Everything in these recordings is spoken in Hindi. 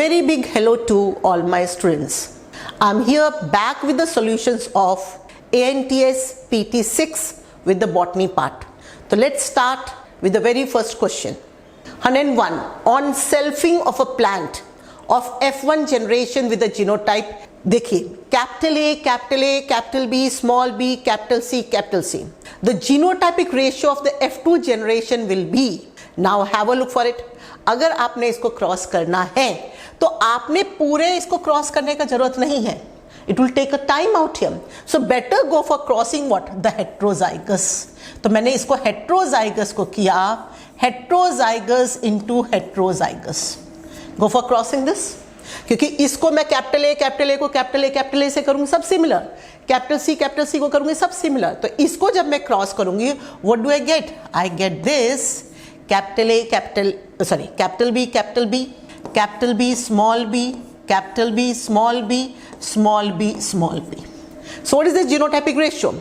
very big hello to all my students. I'm here back with the solutions of ANTS PT6 with the botany part. So let's start with the very first question. 101. On selfing of a plant of F1 generation with the genotype, देखिए capital A, capital B, small b, capital C, capital C. The genotypic ratio of the F2 generation will be. Now have a look for it. अगर आपने इसको क्रॉस करना है तो आपने पूरे इसको क्रॉस करने का जरूरत नहीं है. It will take a time out here. So better go for crossing what? The heterozygous. तो मैंने इसको heterozygous को किया, heterozygous into heterozygous. Go for crossing this. क्योंकि इसको मैं कैपिटल ए को कैपिटल ए से करूंगी सब सिमिलर, कैपिटल सी को करूंगी सब सिमिलर. तो इसको जब मैं क्रॉस करूंगी, what do I get? I get this capital A capital B, capital B small b, capital B small b, small b small b. So what is the genotypic ratio?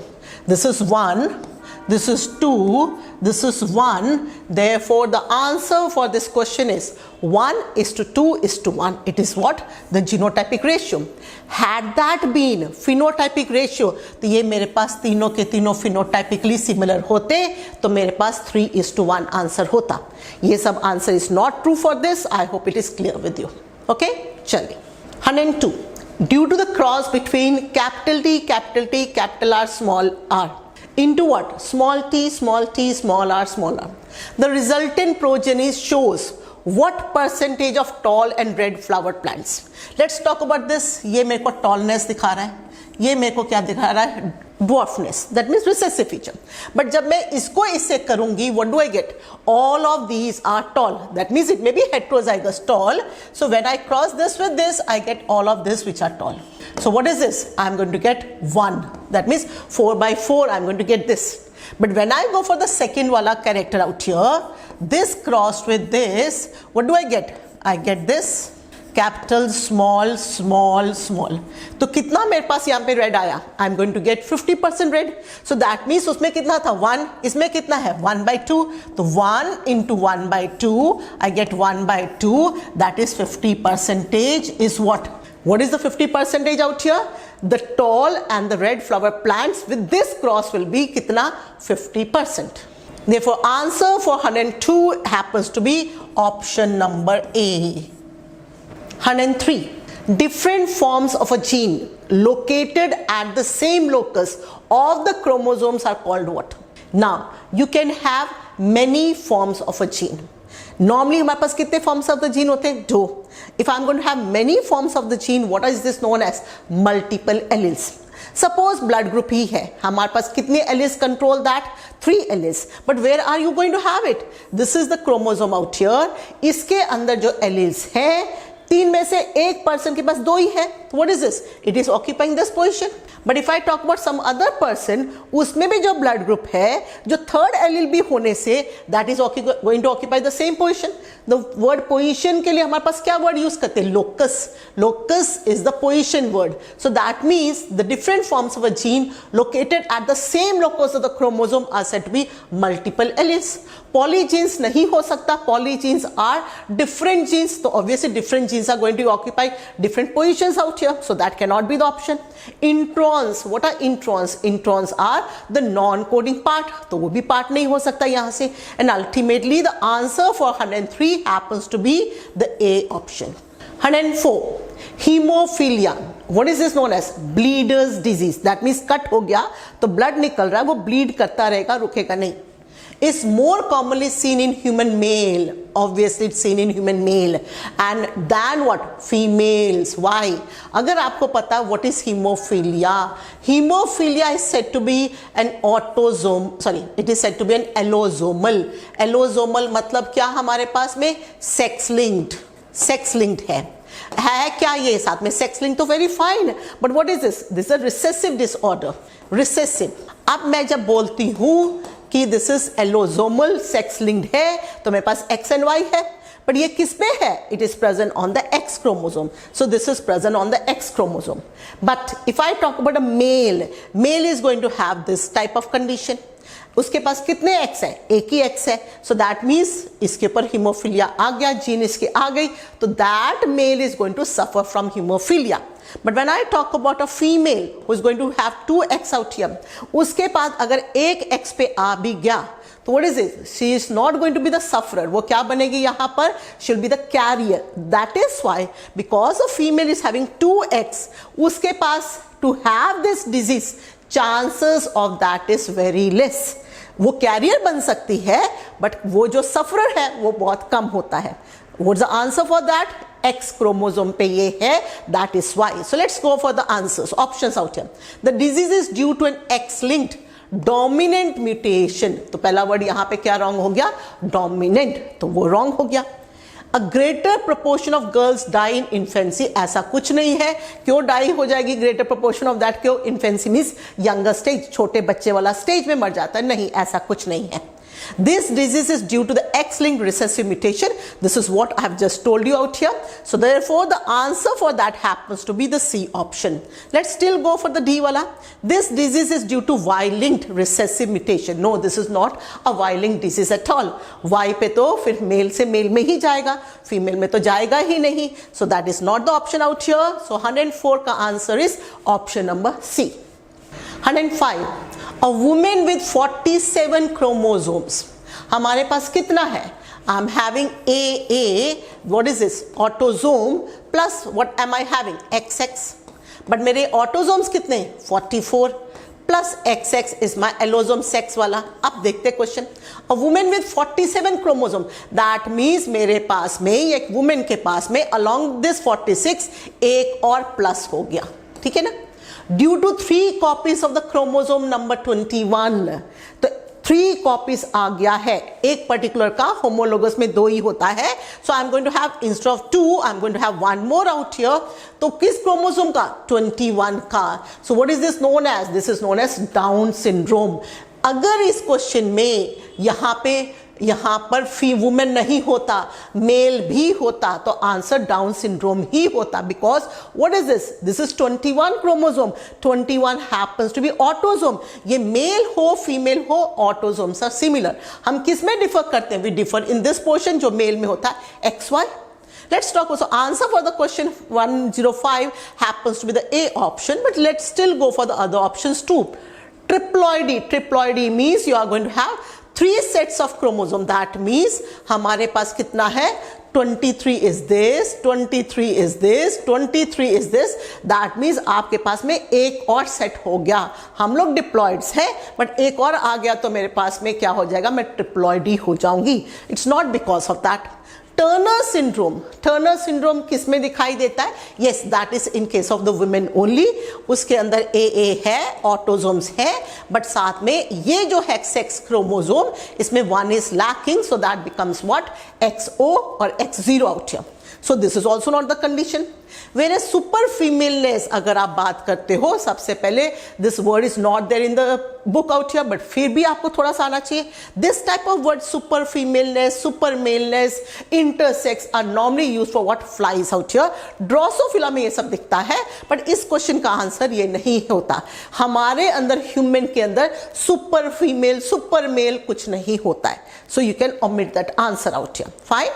This is 1, this is 2, this is 1. Therefore the answer for this question is 1:2:1. It is what? The genotypic ratio. Had that been phenotypic ratio, तो ये मेरे पास तीनों के तीनों phenotypically similar होते तो मेरे पास 3:1 आंसर होता. ये सब answer is not true for this. I hope it is clear with you. Okay? चलिए. 102. Due to the cross between capital T, capital R, small r into what? Small t, small r, small r. The resultant progeny shows what percentage of tall and red flowered plants? Let's talk about this. ये मेरे को tallness दिखा रहा है, ये मेरे को क्या दिखा रहा है? Dwarfness. That means recessive feature. But जब मैं इसको इससे करूंगी, what do I get? All of these are tall. That means it may be heterozygous tall. So when I cross this with this, I get all of this which are tall. So what is this? I'm going to get 1. That means 4/4 I'm going to get this. But when I go for the second wala character out here, this crossed with this, what do I get? I get this capital small. तो कितना मेरे पास यहाँ पे रेड आया? I am going to get 50% red. So that means उसमें कितना था? 1. इसमें कितना है? 1/2. तो 1 into 1/2 I get 1/2. That is 50% is what? What is the 50% out here? The tall and the red flower plants with this cross will be कितना? 50%. Therefore answer for 102 happens to be option number A. 103. Different forms of a gene located at the same locus of the chromosomes are called what? Now you can have many forms of a gene. Normally हमारे पास कितने forms of the gene होते हैं? 2. If I'm going to have many forms of the gene, what is this known as? Multiple alleles. Suppose blood group ही है, हमारे पास कितने alleles control that? 3 alleles. But where are you going to have it? This is the chromosome out here. इसके अंदर जो alleles है, 3 में से एक पर्सन के पास 2 ही है. What is this? It is occupying this position. But if I talk about some other person, उसमें भी जो blood group है, जो third allele भी होने से, that is going to occupy the same position. The word position के लिए हमारे पास क्या word use करते हैं? Locus. Locus is the position word. So that means the different forms of a gene located at the same locus of the chromosome are said to be multiple alleles. Polygenes नहीं हो सकता. Polygenes are different genes. So obviously different genes are going to occupy different positions out here. So that cannot be the option. Introns. What are introns? Introns are the non-coding part. तो वो भी part नहीं हो सकता यहाँ से. And ultimately the answer for 103 happens to be the A option. 104. Hemophilia. What is this known as? Bleeder's disease. That means cut हो गया तो blood निकल रहा है, वो bleed करता रहेगा, रुकेगा नहीं. Is more commonly seen in human male. Obviously it's seen in human male and than what? Females. Why? अगर आपको पता what is hemophilia? Hemophilia is said to be an it is said to be an allosomal. Allosomal मतलब क्या हमारे पास में? Sex linked है क्या ये साथ में? Sex linked तो very fine. But what is this? This is a recessive disorder. Recessive. अब मैं जब बोलती हूँ कि दिस इज एलोसोमल सेक्स लिंक्ड है तो मेरे पास एक्स एंड वाई है. but ये किस पे है? It is present on the X chromosome. So this is present on the X chromosome. But if I talk about a male, male is going to have this type of condition. उसके पास कितने X है? एक ही X है. So that means इसके ऊपर हीमोफीलिया आ गया, जीन इसके आ गई, तो that male is going to suffer from hemophilia. But when I talk about a female who is going to have 2X out here, उसके पास अगर एक X पे आ भी गया, तो what is it? She is not going to be the sufferer. वो क्या बनेगी यहाँ पर? She will be the carrier. That is why, because a female is having 2X, उसके पास to have this disease, chances of that is very less. वो कैरियर बन सकती है, बट वो जो सफरर है वो बहुत कम होता है. What's the answer for that? X chromosome पे ये है, that is why. So let's go for the answers, options out here. The disease is due to an X-linked dominant mutation. तो पहला वर्ड यहाँ पे क्या रॉन्ग हो गया? डोमिनेंट, तो वो रॉन्ग हो गया. A greater proportion of girls die in infancy. ऐसा कुछ नहीं है. क्यों डाई हो जाएगी greater proportion of that? क्यों? Infancy means younger stage, छोटे बच्चे वाला स्टेज में मर जाता है. नहीं, ऐसा कुछ नहीं है. This disease is due to the X-linked recessive mutation. This is what I have just told you out here. So therefore the answer for that happens to be the C option. Let's still go for the D wala. This disease is due to Y-linked recessive mutation. No, this is not a Y-linked disease at all. Y पे तो फिर मेल से मेल में ही जाएगा, फीमेल में तो जाएगा ही नहीं. So that is not the option out here. So 104 का answer is option number C. 105. A woman with 47 chromosomes. हमारे पास कितना है? I'm having AA. What is this? Autosome plus what am I having? XX. But मेरे autosomes कितने? 44 plus XX is my allosome sex वाला. अब देखते question. A woman with 47 chromosome. That means मेरे पास में, एक woman के पास में along this 46 एक और प्लस हो गया. ठीक है ना? Due to 3 copies of the chromosome number 21, तो 3 copies आ गया है. एक पर्टिकुलर का homologous में 2 ही होता है. So I'm going to have instead of 2, I'm going to have 1 more out here. तो किस chromosome का? 21 का. So what is this known as? This is known as Down syndrome. अगर इस क्वेश्चन में यहाँ पर फी वुमेन नहीं होता, मेल भी होता, तो आंसर डाउन सिंड्रोम ही होता. Because what is this? This is 21 chromosome. 21 happens to be autosome. ये मेल हो फीमेल हो, ऑटोसोम्स आर सिमिलर. हम किस में डिफर करते हैं? We differ in this portion जो मेल में होता है, XY. Let's talk also answer for the question 105 happens to be the A option, but let's still go for the other options too. Triploidy. Triploidy means you are going to have 3 sets of chromosome. That means हमारे पास कितना है? 23 is this, 23 is this, 23 is this. That means आपके पास में एक और सेट हो गया. हम लोग डिप्लॉइड्स हैं, बट एक और आ गया तो मेरे पास में क्या हो जाएगा? मैं ट्रिप्लॉइडी हो जाऊंगी. It's not because of that. Turner syndrome. Turner syndrome किस में दिखाई देता है? Yes, that is in case of the women only. उसके अंदर AA है, ऑटोसोम्स है, बट साथ में ये जो है सेक्स क्रोमोसोम, इसमें 1 is lacking, so that becomes what? XO और X0 out here. So this is also not the condition. Whereas super femaleness अगर आप बात करते हो, सबसे पहले this word is not there in the book out here, but फिर भी आपको थोड़ा सा आना चाहिए. This type of word super femaleness, super maleness, intersex are normally used for what? Flies out here. Drosophila में ये सब दिखता है, but इस क्वेश्चन का आंसर ये नहीं होता. हमारे अंदर ह्यूमन के अंदर सुपर फीमेल सुपर मेल कुछ नहीं होता है. So you can omit that answer out here. Fine.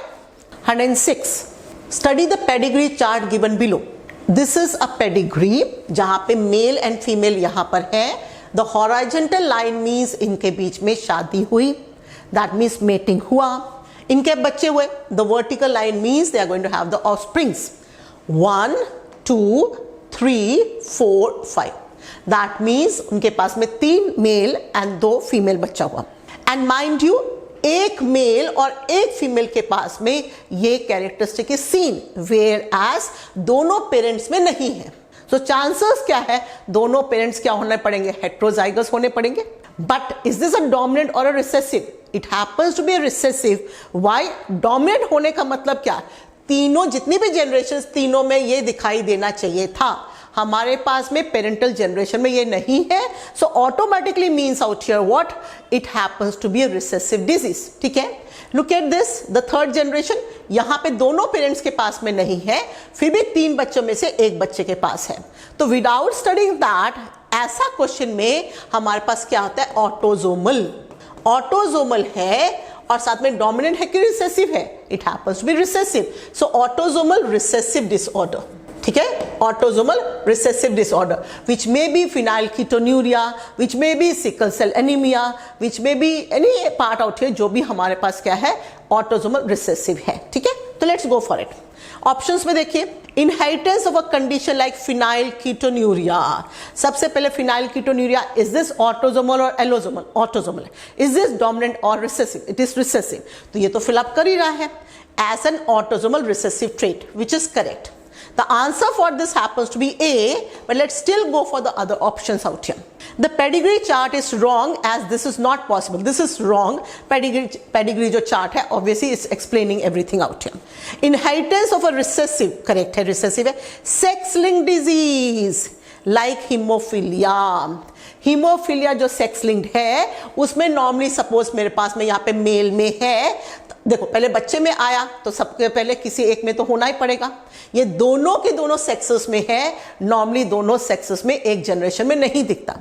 106. Study the pedigree chart given below. This is a pedigree जहां पे मेल एंड फीमेल यहां पर है. The horizontal line means इनके बीच में शादी हुई. That means mating हुआ. इनके बच्चे हुए. The vertical line means they are going to have the offsprings. 1, 2, 3, 4, 5. That means उनके पास में 3 मेल एंड 2 फीमेल बच्चा हुआ. And mind you, एक मेल और एक फीमेल के पास में ये characteristic is seen, where as दोनों पेरेंट्स में नहीं है. तो चांसेस क्या है? दोनों पेरेंट्स क्या होने पड़ेंगे? हेट्रोजाइगस होने पड़ेंगे. But is this a dominant और a recessive? It happens to be a recessive. Why? Dominant होने का मतलब क्या? तीनों जितनी भी जनरेशंस, तीनों में ये दिखाई देना चाहिए था. हमारे पास में पेरेंटल जनरेशन में ये नहीं है. So automatically means out here what? It happens to be a recessive disease. ठीक है. Look at this, the third generation, यहां पे दोनों पेरेंट्स के पास में नहीं है, फिर भी 3 बच्चों में से एक बच्चे के पास है। तो विदाउट स्टडिंग दैट, ऐसा क्वेश्चन में हमारे पास क्या होता है, ऑटोजोमल। ऑटोजोमल है और साथ में डोमिनेंट है कि रिसेसिव है, it happens to be recessive, so autosomal recessive disorder, ठीक है, autosomal recessive disorder which may be phenylketonuria, which may be sickle cell anaemia, which may be any part out here, जो भी हमारे पास क्या है, ऑटोजोमल रिसेसिव है, ठीक है। तो let's go for it. Options में देखिए, inheritance of a condition like phenylketonuria, सबसे पहले फिनाइलकीटोन्यूरिया, इज दिस ऑटोजोमल और एलोजोमल? ऑटोजोमल है। इज दिस डोमिनेंट और रिसेसिव? इट इज रिसेसिव, तो ये तो फिलअप कर ही रहा है as an autosomal recessive trait, which is correct. The answer for this happens to be A, but let's still go for the other options out here. The pedigree chart is wrong as this is not possible. This is wrong. Pedigree जो chart है, obviously it's explaining everything out here. Inheritance of a recessive, correct है, recessive है. Sex-linked disease like hemophilia. Haemophilia जो सेक्स लिंक्ड है, उसमें नॉर्मली सपोज मेरे पास में यहाँ पे मेल में है, देखो पहले बच्चे में आया तो सबके पहले किसी एक में तो होना ही पड़ेगा। ये दोनों के दोनों सेक्सेस में है, नॉर्मली दोनों सेक्सेस में एक जनरेशन में नहीं दिखता।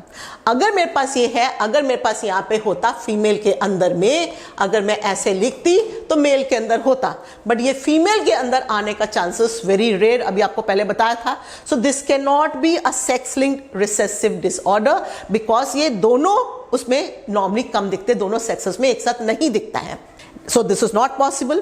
अगर मेरे पास ये है, अगर मेरे पास यहाँ पे होता फीमेल के अंदर में, अगर मैं ऐसे लिखती तो मेल के अंदर होता, बट ये फीमेल के अंदर आने का चांसेस वेरी रेयर, अभी आपको पहले बताया था। सो this can not be a sex linked recessive disorder because ये दोनों उसमें नॉर्मली कम दिखते, दोनों सेक्सेस में एक साथ नहीं दिखता है। So this is not possible.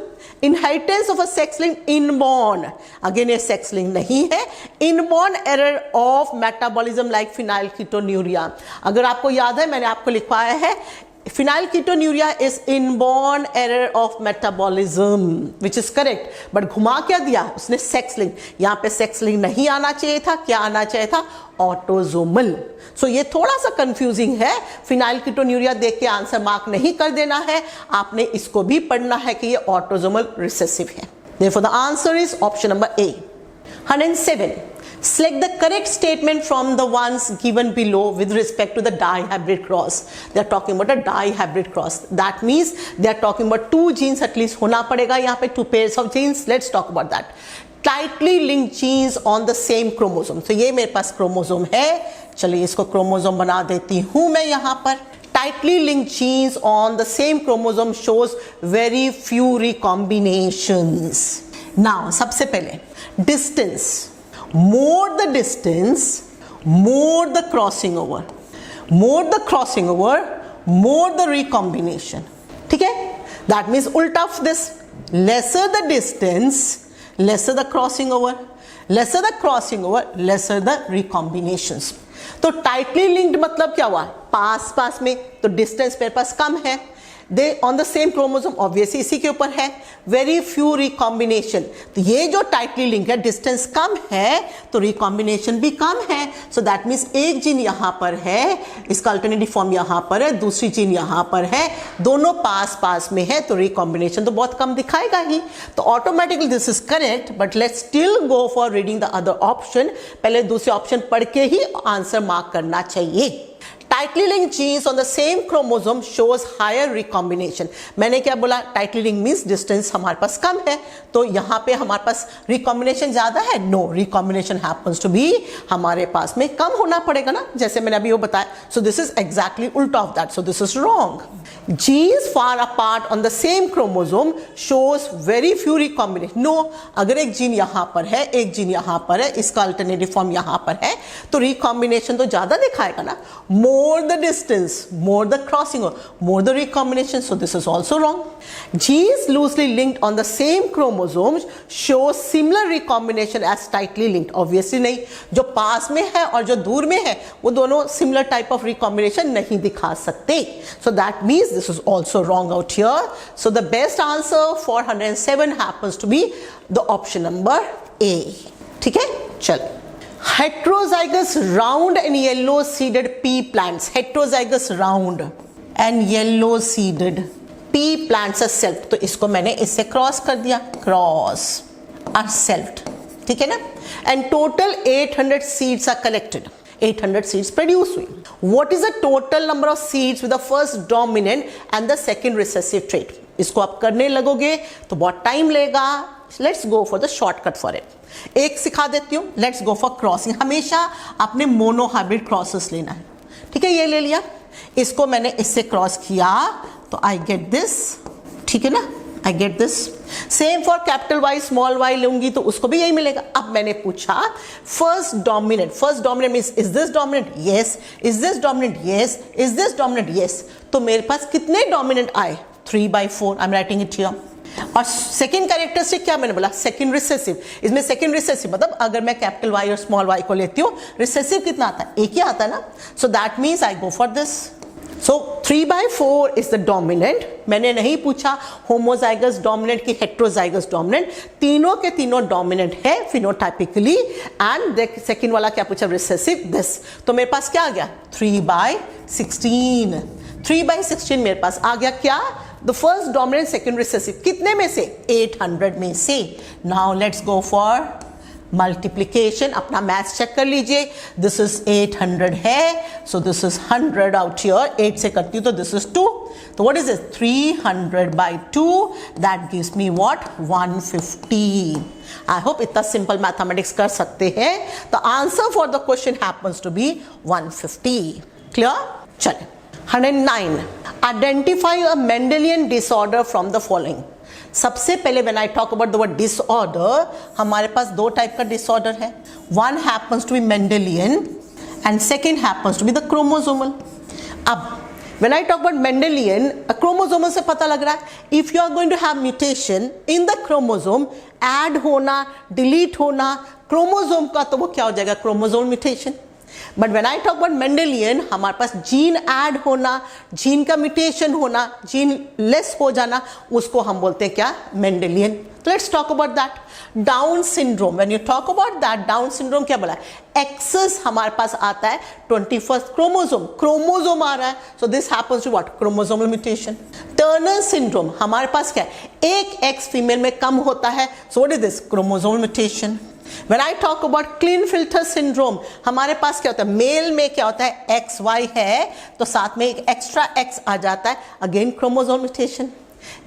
Inheritance of a sex-linked inborn, again ये sex link नहीं है, inborn error of metabolism like phenylketonuria। अगर आपको याद है, मैंने आपको लिखवाया है, phenylketonuria is inborn error of metabolism, which is correct, but घुमा क्या दिया उसने, sex link। यहाँ पे sex link नहीं आना चाहिए था, क्या आना चाहिए था, ऑटोजोमल। सो ये थोड़ा सा कंफ्यूजिंग है, फिनाइलकीटोन्यूरिया देख के आंसर मार्क नहीं कर देना है, आपने इसको भी पढ़ना है कि ये ऑटोजोमल रिसेसिव है। Therefore the answer is option number A. 107. Select the correct statement from the ones given below with respect to the dihybrid cross. They are talking about a dihybrid cross. That means they are talking about 2 genes at least होना पड़ेगा यहाँ पे, 2 pairs of genes. Let's talk about that. Tightly linked genes on the same chromosome. तो ये मेरे पास क्रोमोसोम है, चलिए इसको क्रोमोसोम बना देती हूँ मैं यहाँ पर। Tightly linked genes on the same chromosome shows very few recombinations. Now सबसे पहले distance, more the distance, more the crossing over, more the crossing over, more the recombination, ठीक है? That means उल्टा of this, lesser the distance, lesser the crossing over, lesser the crossing over, lesser the recombinations. तो टाइटली लिंक्ड मतलब क्या हुआ, पास पास में, तो डिस्टेंस मेरे पास कम है, they on the same chromosome, obviously इसी के ऊपर है, वेरी फ्यू रिकॉम्बिनेशन। तो ये जो टाइटली लिंक है, डिस्टेंस कम है तो रिकॉम्बिनेशन भी कम है। सो दैट मीन्स एक जीन यहाँ पर है, इसका अल्टरनेटिव फॉर्म यहाँ पर है, दूसरी जीन यहाँ पर है, दोनों पास पास में है, तो रिकॉम्बिनेशन तो बहुत कम दिखाएगा ही। तो automatically this is correct, but let's still go for reading the other option. पहले दूसरे ऑप्शन पढ़ के ही आंसर मार्क करना चाहिए। Tightly linked genes on the same chromosome shows higher recombination. मैंने क्या बोला, tightly linked means distance हमारे पास कम है, तो यहाँ पे हमारे पास recombination ज़्यादा है? No, recombination happens to be हमारे पास में कम होना पड़ेगा ना, जैसे मैंने अभी वो बताया। So this is exactly उल्टा of that, so this is wrong. Genes far apart on the same chromosome shows very few recombination. No, अगर एक जीन यहाँ पर है, एक जीन यहाँ पर है, इसका अल्टरनेटिव फॉर्म यहाँ पर है, तो रिकॉम्बिनेशन तो ज़्यादा दिखाएगा ना। More the distance, more the crossing over, more the recombination, so this is also wrong. Genes loosely linked on the same chromosomes show similar recombination as tightly linked. Obviously नहीं, जो पास में है और जो दूर में है वो दोनों similar type of recombination नहीं दिखा सकते. So that means this is also wrong out here. So the best answer for 107 happens to be the option number A. ठीक है, चलो। Heterozygous round and yellow seeded pea plants. Heterozygous round and yellow seeded pea plants are self. तो इसको मैंने इससे क्रॉस कर दिया, क्रॉस are self, ठीक है ना? And total 800 seeds are collected. 800 seeds produce हुई. What is the total number of seeds with the first dominant and the second recessive trait? इसको आप करने लगोगे तो बहुत टाइम लेगा। Let's go for the shortcut for it. एक सिखा देती हूँ, लेट्स गो फॉर क्रॉसिंग। हमेशा आपने मोनो हाइब्रिड क्रॉसेस लेना है, ठीक है। ये ले लिया, इसको मैंने इससे क्रॉस किया तो आई गेट दिस, ठीक है ना, I get this. Same for capital Y small y लूंगी तो उसको भी यही मिलेगा। अब मैंने पूछा first dominant, first dominant means is this dominant, yes. Is this dominant, yes. Is this dominant, yes. तो मेरे पास कितने डोमिनेंट आए? 3/4। I am writing it here. और सेकंड कैरेक्टरिस्टिक क्या मैंने बोला? Second recessive. इसमें सेकंड रिसेसिव मतलब अगर मैं कैपिटल वाई और स्मॉल वाई को लेती हूँ, रिसेसिव कितना आता है? एक ही आता है ना। सो that means I go for this. So 3/4 is the dominant. मैंने नहीं पूछा होमोजाइगस डोमिनेंट की हेट्रोजाइगस डोमिनेंट, तीनों के तीनों डोमिनेंट है फिनोटाइपिकली। एंड सेकंड वाला क्या पूछा? Recessive, this. तो मेरे पास क्या आ गया? 3/16। 3/16 मेरे पास आ गया क्या? The first dominant second recessive. कितने में से? 800 में से। Now let's go for multiplication. अपना मैथ्स चेक कर लीजिए। दिस इज 800 है, so this is 100 out here. 8 से करती हूँ तो दिस इज 2। तो what is this? 300/2 that gives me what? 150। I hope इतना सिंपल मैथमेटिक्स कर सकते हैं। The answer for the question happens to be 150। Clear? चलिए 109। Identify a Mendelian disorder from the following. सबसे पहले when I talk about the word disorder, हमारे पास दो टाइप का डिसऑर्डर है। One happens to be Mendelian and second happens to be the chromosomal. अब when I talk about Mendelian, chromosomal से पता लग रहा है if you are going to have mutation in the chromosome, add होना, डिलीट होना क्रोमोसोम का, तो वो क्या हो जाएगा? Chromosome mutation. But when I talk about Mendelian, हमारे पास जीन ऐड होना, जीन का म्यूटेशन होना, जीन लेस हो जाना, उसको हम बोलते हैं क्या? मेंडेलियन। तो let's talk about that. Down syndrome, when you talk about that, down syndrome क्या बोला? एक्सेस हमारे पास आता है 21st क्रोमोसोम, क्रोमोसोम आ रहा है, so this happens to what? Chromosomal mutation. Turner syndrome, हमारे पास क्या है? एक एक्स फीमेल में कम होता है, सो what is this? Chromosomal mutation. When I talk about Klinefelter syndrome, हमारे पास क्या होता है? मेल में क्या होता है? XY है तो साथ में एक एक्स्ट्रा X आ जाता है, again chromosome mutation.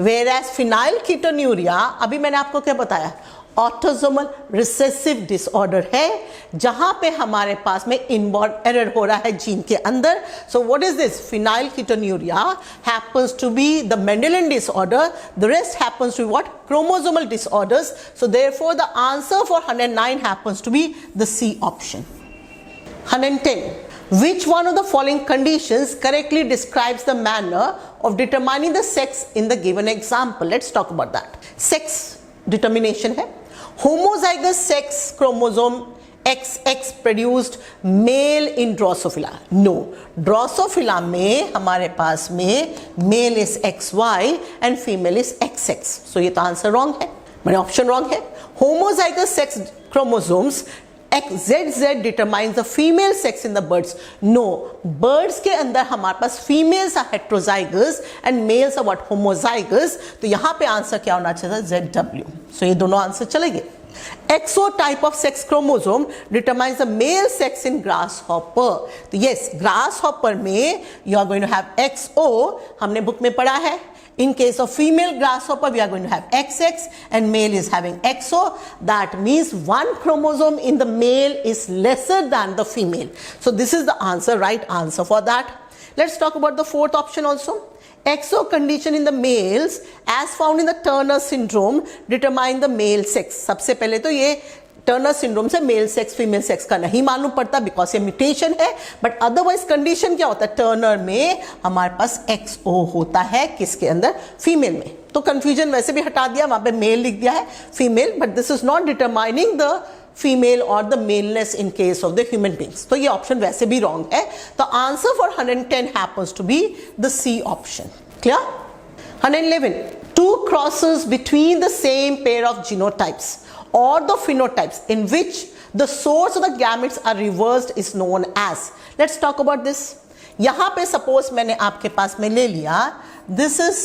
Whereas phenylketonuria, अभी मैंने आपको क्या बताया? ऑटोसोमल रिसेसिव डिसऑर्डर है, जहां पे हमारे पास में इनबॉर्न एरर हो रहा है जीन के अंदर। सो what is this? phenylketonuria happens to be the Mendelian disorder. The rest happens to be what? Chromosomal disorders. So therefore the answer for 109 happens to be the C option. 110. Which one of the following conditions correctly describes the manner of determining the sex in the given example? Let's talk about that. Sex determination है। Homozygous sex chromosome XX produced male in Drosophila. No, Drosophila में हमारे पास में male is XY and female is XX. So ये तो आंसर रॉन्ग है, मेरे ऑप्शन रॉन्ग है। Homozygous sex chromosomes XZZ determines the female sex in the birds. No, birds के अंदर हमारे पास females are heterozygous and males are what? Homozygous. तो यहाँ पे आंसर क्या होना चाहिए? ZW. So ये दोनों आंसर चलेंगे। XO type of sex chromosome determines the male sex in grasshopper. तो yes, grasshopper में you are going to have XO, हमने बुक में पढ़ा है। In case of female grasshopper, we are going to have XX and male is having XO. That means one chromosome in the male is lesser than the female. So this is the answer, right answer for that. Let's talk about the fourth option also. XO condition in the males as found in the Turner syndrome determine the male sex. सबसे पहले तो ये टर्नर सिंड्रोम से मेल सेक्स फीमेल सेक्स का नहीं मालूम पड़ता बिकॉज ये म्यूटेशन है, बट अदरवाइज कंडीशन क्या होता है? टर्नर में हमारे पास XO होता है, किसके अंदर? फीमेल में। तो कंफ्यूजन वैसे भी हटा दिया, वहां पे मेल लिख दिया है female, but this is not determining the female और the maleness in case of the human beings. तो ये ऑप्शन वैसे भी रॉन्ग है। तो answer for 110 happens to be the C option. Clear? 111. Two crosses between the same pair of genotypes or the phenotypes in which the source of the gametes are reversed is known as. Let's talk about this. यहाँ पे suppose मैंने आपके पास में ले लिया, this is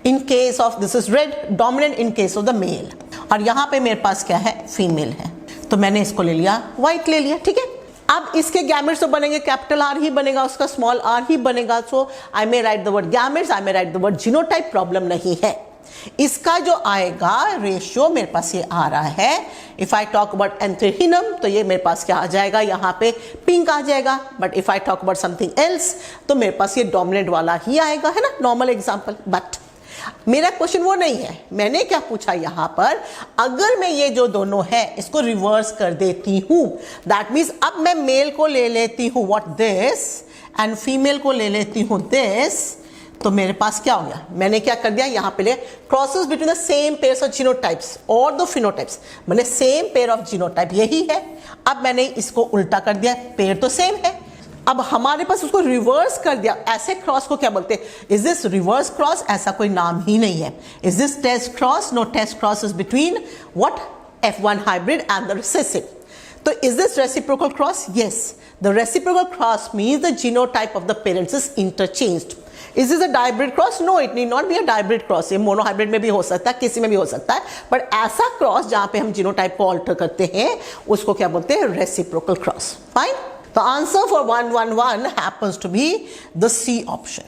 in case of, this is red dominant in case of the male, और यहाँ पे मेरे पास क्या है? फीमेल है, तो मैंने इसको ले लिया, white ले लिया, ठीक है। अब इसके गैमेट्स तो बनेंगे, कैपिटल आर ही बनेगा, उसका स्मॉल आर ही बनेगा। So I may write the word gametes, I may write the word genotype, problem नहीं है। इसका जो आएगा रेशियो मेरे पास ये आ रहा है, इफ आई टॉक अबाउट एंथ्रेसिनम तो ये मेरे पास क्या आ जाएगा, यहाँ पे पिंक आ जाएगा, but if I talk about something else तो मेरे पास ये डोमिनेंट वाला ही आएगा, है ना, नॉर्मल एग्जांपल। बट मेरा क्वेश्चन वो नहीं है, मैंने क्या पूछा यहाँ पर, अगर मैं ये जो दोनों है इसको रिवर्स कर देती हूँ, दैट मीन्स अब मैं मेल को ले लेती हूँ व्हाट दिस एंड फीमेल को ले लेती हूँ दिस, तो मेरे पास क्या हो गया, मैंने क्या कर दिया यहाँ पे crosses between the same pairs of genotypes और द फिनोटाइप्स, मैंने सेम पेयर ऑफ जीनोटाइप यही है, अब मैंने इसको उल्टा कर दिया, पेयर तो सेम है, अब हमारे पास उसको रिवर्स कर दिया, ऐसे क्रॉस को क्या बोलते हैं, इज दिस रिवर्स क्रॉस, ऐसा कोई नाम ही नहीं है, is this test cross, no, test cross is between what, F1 hybrid and the recessive. So is this reciprocal cross? Yes. The reciprocal cross means the genotype of the parents is interchanged. Is this a dihybrid cross? No, it need not be a dihybrid cross. ये monohybrid में भी हो सकता है, किसी में भी हो सकता है, but ऐसा cross जहाँ पे हम genotype को alter करते हैं उसको क्या बोलते हैं, reciprocal cross. Fine? The answer for 111 happens to be the C option.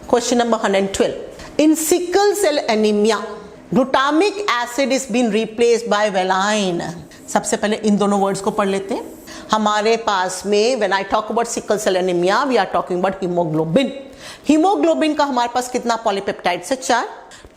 Question number 112. In sickle cell anemia, glutamic acid is being replaced by valine. सबसे पहले इन दोनों वर्ड्स को पढ़ लेते हैं। हमारे पास में when I talk about sickle cell anaemia we are talking about haemoglobin. Haemoglobin का हमारे पास कितना पॉलीपेप्टाइड से 4,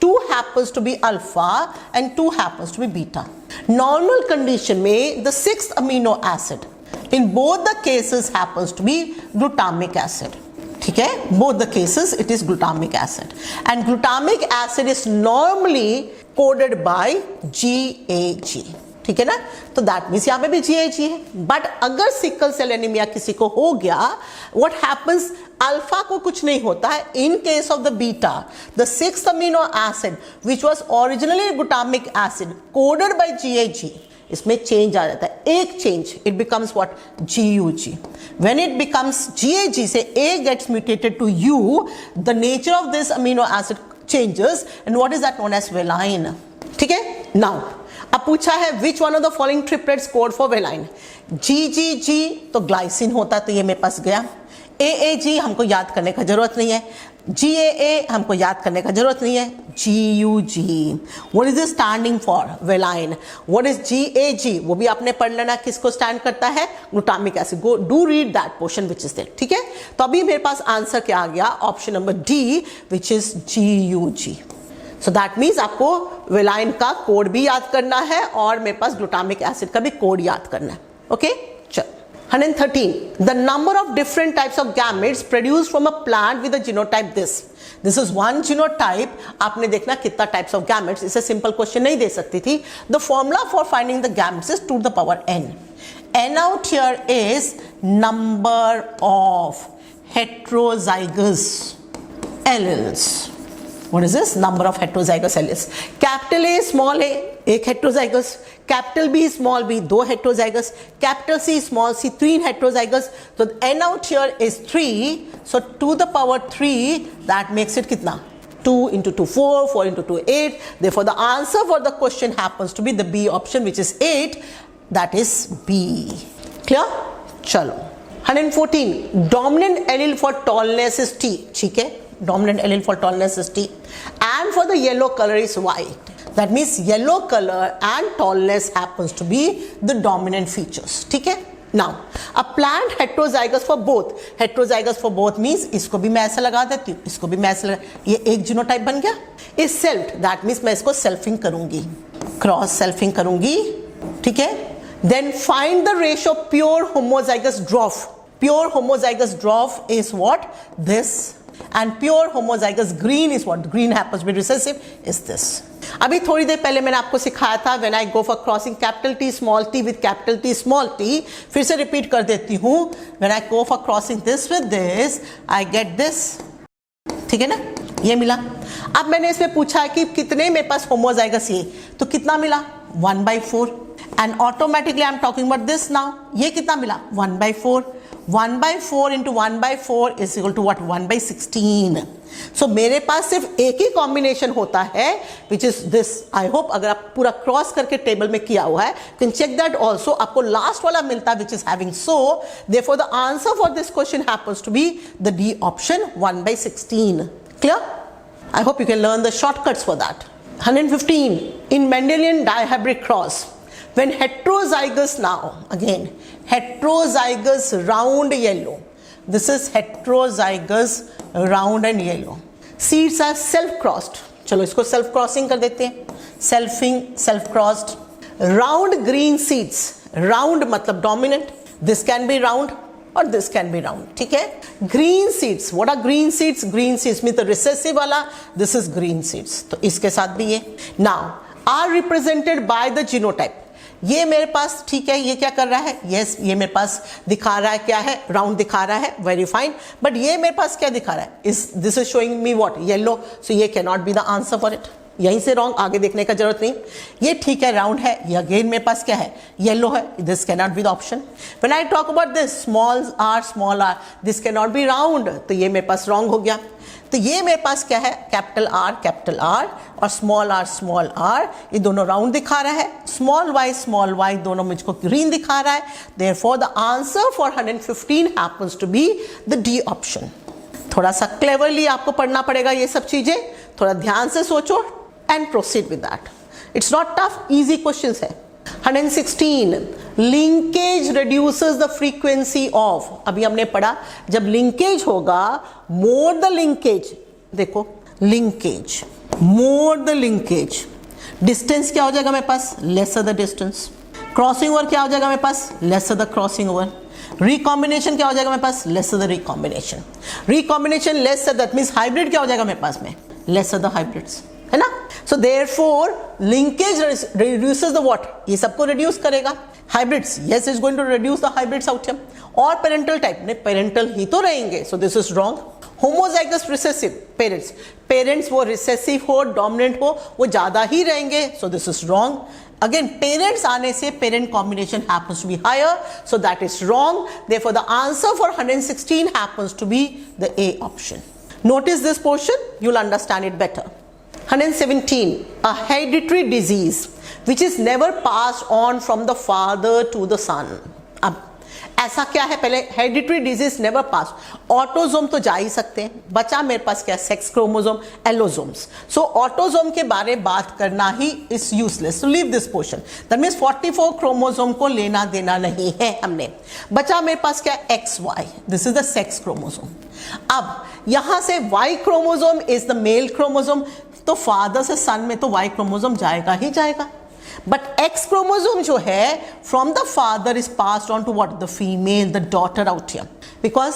2 happens to be alpha and 2 happens to be beta. Normal condition में the 6th amino acid in both the cases happens to be glutamic acid. ठीक है, both the cases it is glutamic acid and glutamic acid is normally coded by GAG। ठीक है ना, तो दैट मीन्स यहाँ पे भी GAG है। बट अगर सिकल सेल एनीमिया किसी को हो गया, व्हाट हैपेंस, अल्फा को कुछ नहीं होता है, in case of the beta the 6th amino acid which was originally glutamic acid coded by GAG, इसमें चेंज आ जाता है, एक change, it becomes what, GUG। When it becomes GAG से A gets mutated to U, the nature of this amino acid changes and what is that known as valine. ठीक है, नाउ अब पूछा है which one of the following triplets code for valine. GGG तो ग्लाइसिन होता है, तो ये मेरे पास गया। AAG हमको याद करने का जरूरत नहीं है, GAA हमको याद करने का जरूरत नहीं है, GUG what is standing for, valine. What is GAG, वो भी आपने पढ़ लेना किसको स्टैंड करता है, glutamic acid. Go do read that portion which is there. ठीक है, तो अभी मेरे पास आंसर क्या आ गया, option number D which is GUG। So that means आपको वेलाइन का कोड भी याद करना है और मेरे पास ग्लूटामिक एसिड का भी कोड याद करना है। ओके, चल 113. The number of different types of gametes produced from a plant with a genotype this is one genotype. आपने देखना कितना types of gametes, इसे simple question नहीं दे सकती थी। The formula for finding the gametes is 2 to the power n. N out here is number of heterozygous alleles. What is this? Number of heterozygous alleles. Capital A, small a, एक heterozygous. Capital B, small b, 2 heterozygous. Capital C, small c, 3 heterozygous. So N out here is 3. So 2 the power 3, that makes it कितना? 2 into 2, 4, 4 into 2, 8. Therefore the answer for the question happens to be the B option, which is 8. That is B. Clear? चलो 114. Dominant allele for tallness is T. ठीक है, dominant allele for tallness is T, and for the yellow color is white. That means yellow color and tallness happens to be the dominant features. ठीक है, now a plant heterozygous for both. Heterozygous for both means इसको भी मैं ऐसा लगा देती हूँ, इसको भी मैं ऐसा लगा, ये एक जीनोटाइप बन गया। इस सेल्फ, that means मैं इसको सेल्फिंग करूंगी, क्रॉस सेल्फिंग करूंगी। ठीक है, then find the ratio pure homozygous dwarf. Pure homozygous dwarf is what? This. And pure homozygous green is what? Green happens to be recessive is this. अभी थोड़ी देर पहले मैंने आपको सिखाया था when I go for crossing capital T small t with capital T small t, फिर से रिपीट कर देती हूँ, when I go for crossing this with this, I get this. ठीक है ना, ये मिला। अब मैंने इसमें पूछा कि कितने मेरे पास homozygous ये, तो कितना मिला 1/4 and automatically I am talking about this now. ये कितना मिला 1/4. 1/4 into 1/4 is equal to what? 1/16. So मेरे पास सिर्फ एक ही कॉम्बिनेशन होता है which is this. I hope अगर आप पूरा क्रॉस करके टेबल में किया हुआ है, you can check that also. आपको लास्ट वाला मिलता है which is having so. Therefore the answer for this question happens to be the D option 1/16. Clear? I hope you can learn the shortcuts for that. 115. In Mendelian dihybrid cross, when heterozygous, now again heterozygous round yellow, this is heterozygous round and yellow, seeds are self crossed. चलो इसको self crossing कर देते हैं, self crossed. Round green seeds, round मतलब dominant, this can be round और this can be round, ठीक है. Green seeds, what are green seeds? Green seeds means the recessive वाला, this is green seeds. तो इसके साथ भी ये. Now are represented by the genotype. ये मेरे पास ठीक है, ये क्या कर रहा है? Yes, ये मेरे पास दिखा रहा है क्या है? राउंड दिखा रहा है, very fine. But ये मेरे पास क्या दिखा रहा है? This is showing me what? Yellow. So ये cannot be the answer for it. यहीं से रॉन्ग, आगे देखने का जरूरत नहीं. ये ठीक है, राउंड है. ये अगेन मेरे पास क्या है? येलो है. This can not be the option. When I talk about this small r, this can not be round, तो ये मेरे पास रॉन्ग हो गया. तो ये मेरे पास क्या है? कैपिटल आर और स्मॉल आर, ये दोनों राउंड दिखा रहा है. स्मॉल वाई दोनों मुझको ग्रीन दिखा रहा है. Therefore the answer for 115 happens to be the D option. थोड़ा सा क्लेवरली आपको पढ़ना पड़ेगा ये सब चीजें, थोड़ा ध्यान से सोचो and proceed with that. It's not tough, easy questions है. 116. Linkage reduces the frequency of. अभी हमने पढ़ा जब linkage होगा, more the linkage, देखो linkage, more the linkage, distance क्या हो जाएगा मेरे पास? Lesser the distance. Crossing over क्या हो जाएगा मेरे पास? Lesser the crossing over. Recombination क्या हो जाएगा मेरे पास? Lesser the recombination. Recombination lesser, that means hybrid क्या हो जाएगा मेरे पास में? Lesser the hybrids, है ना. So therefore linkage reduces the what? ये सबको reduce करेगा. Hybrids, yes, it's going to reduce the hybrids out here. और parental type, नहीं parental ही तो रहेंगे. So this is wrong. Homozygous recessive parents वो recessive हो, dominant हो, वो ज़्यादा ही रहेंगे. So this is wrong. Again, parents आने से parent combination happens to be higher. So that is wrong. Therefore the answer for 116 happens to be the A option. Notice this portion, you'll understand it better. 117. A hereditary disease which is never passed on from the father to the son. अब ऐसा क्या है? पहले hereditary disease never pass. Autosome तो जा ही सकते हैं, बचा मेरे पास क्या? Sex chromosome, allosomes. So autosome के बारे में बात करना ही is useless. To leave this portion. That means 44 chromosome को लेना देना नहीं है हमने. बचा मेरे पास क्या? XY. This is the sex chromosome. अब यहां से Y chromosome is the male chromosome, तो फादर से सन में तो Y क्रोमोजोम जाएगा ही जाएगा. बट X क्रोमोजोम जो है from the father is passed on to what? The female, the daughter out here. Because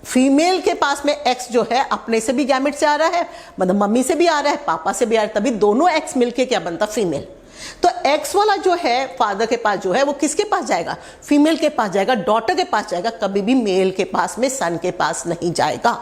female के पास में X जो है अपने से भी गैमेट से आ रहा है, मतलब मम्मी से भी आ रहा है, पापा से भी आ रहा है, तभी दोनों X मिलके क्या बनता? फीमेल. तो X वाला जो है फादर के पास जो है वो किसके पास जाएगा? फीमेल के पास जाएगा, डॉटर के पास जाएगा, कभी भी मेल के पास में, सन के पास नहीं जाएगा.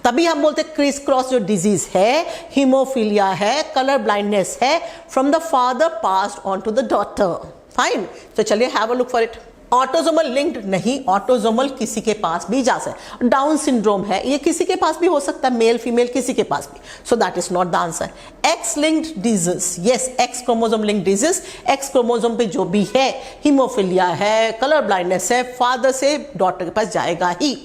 तभी हम बोलते क्रिस क्रॉस जो डिजीज है, हीमोफीलिया है, कलर ब्लाइंडनेस है, from the father passed on to the daughter. Fine. तो चलिए have a look for it. Autosomal linked नहीं, ऑटोजोमल किसी के पास भी जा सकता. डाउन सिंड्रोम है, ये किसी के पास भी हो सकता है, मेल फीमेल किसी के पास भी. सो that is not the answer. X linked disease, yes, x chromosome linked disease, x chromosome पे जो भी है, हीमोफीलिया है, कलर ब्लाइंडनेस है, फादर से डॉटर के पास जाएगा ही.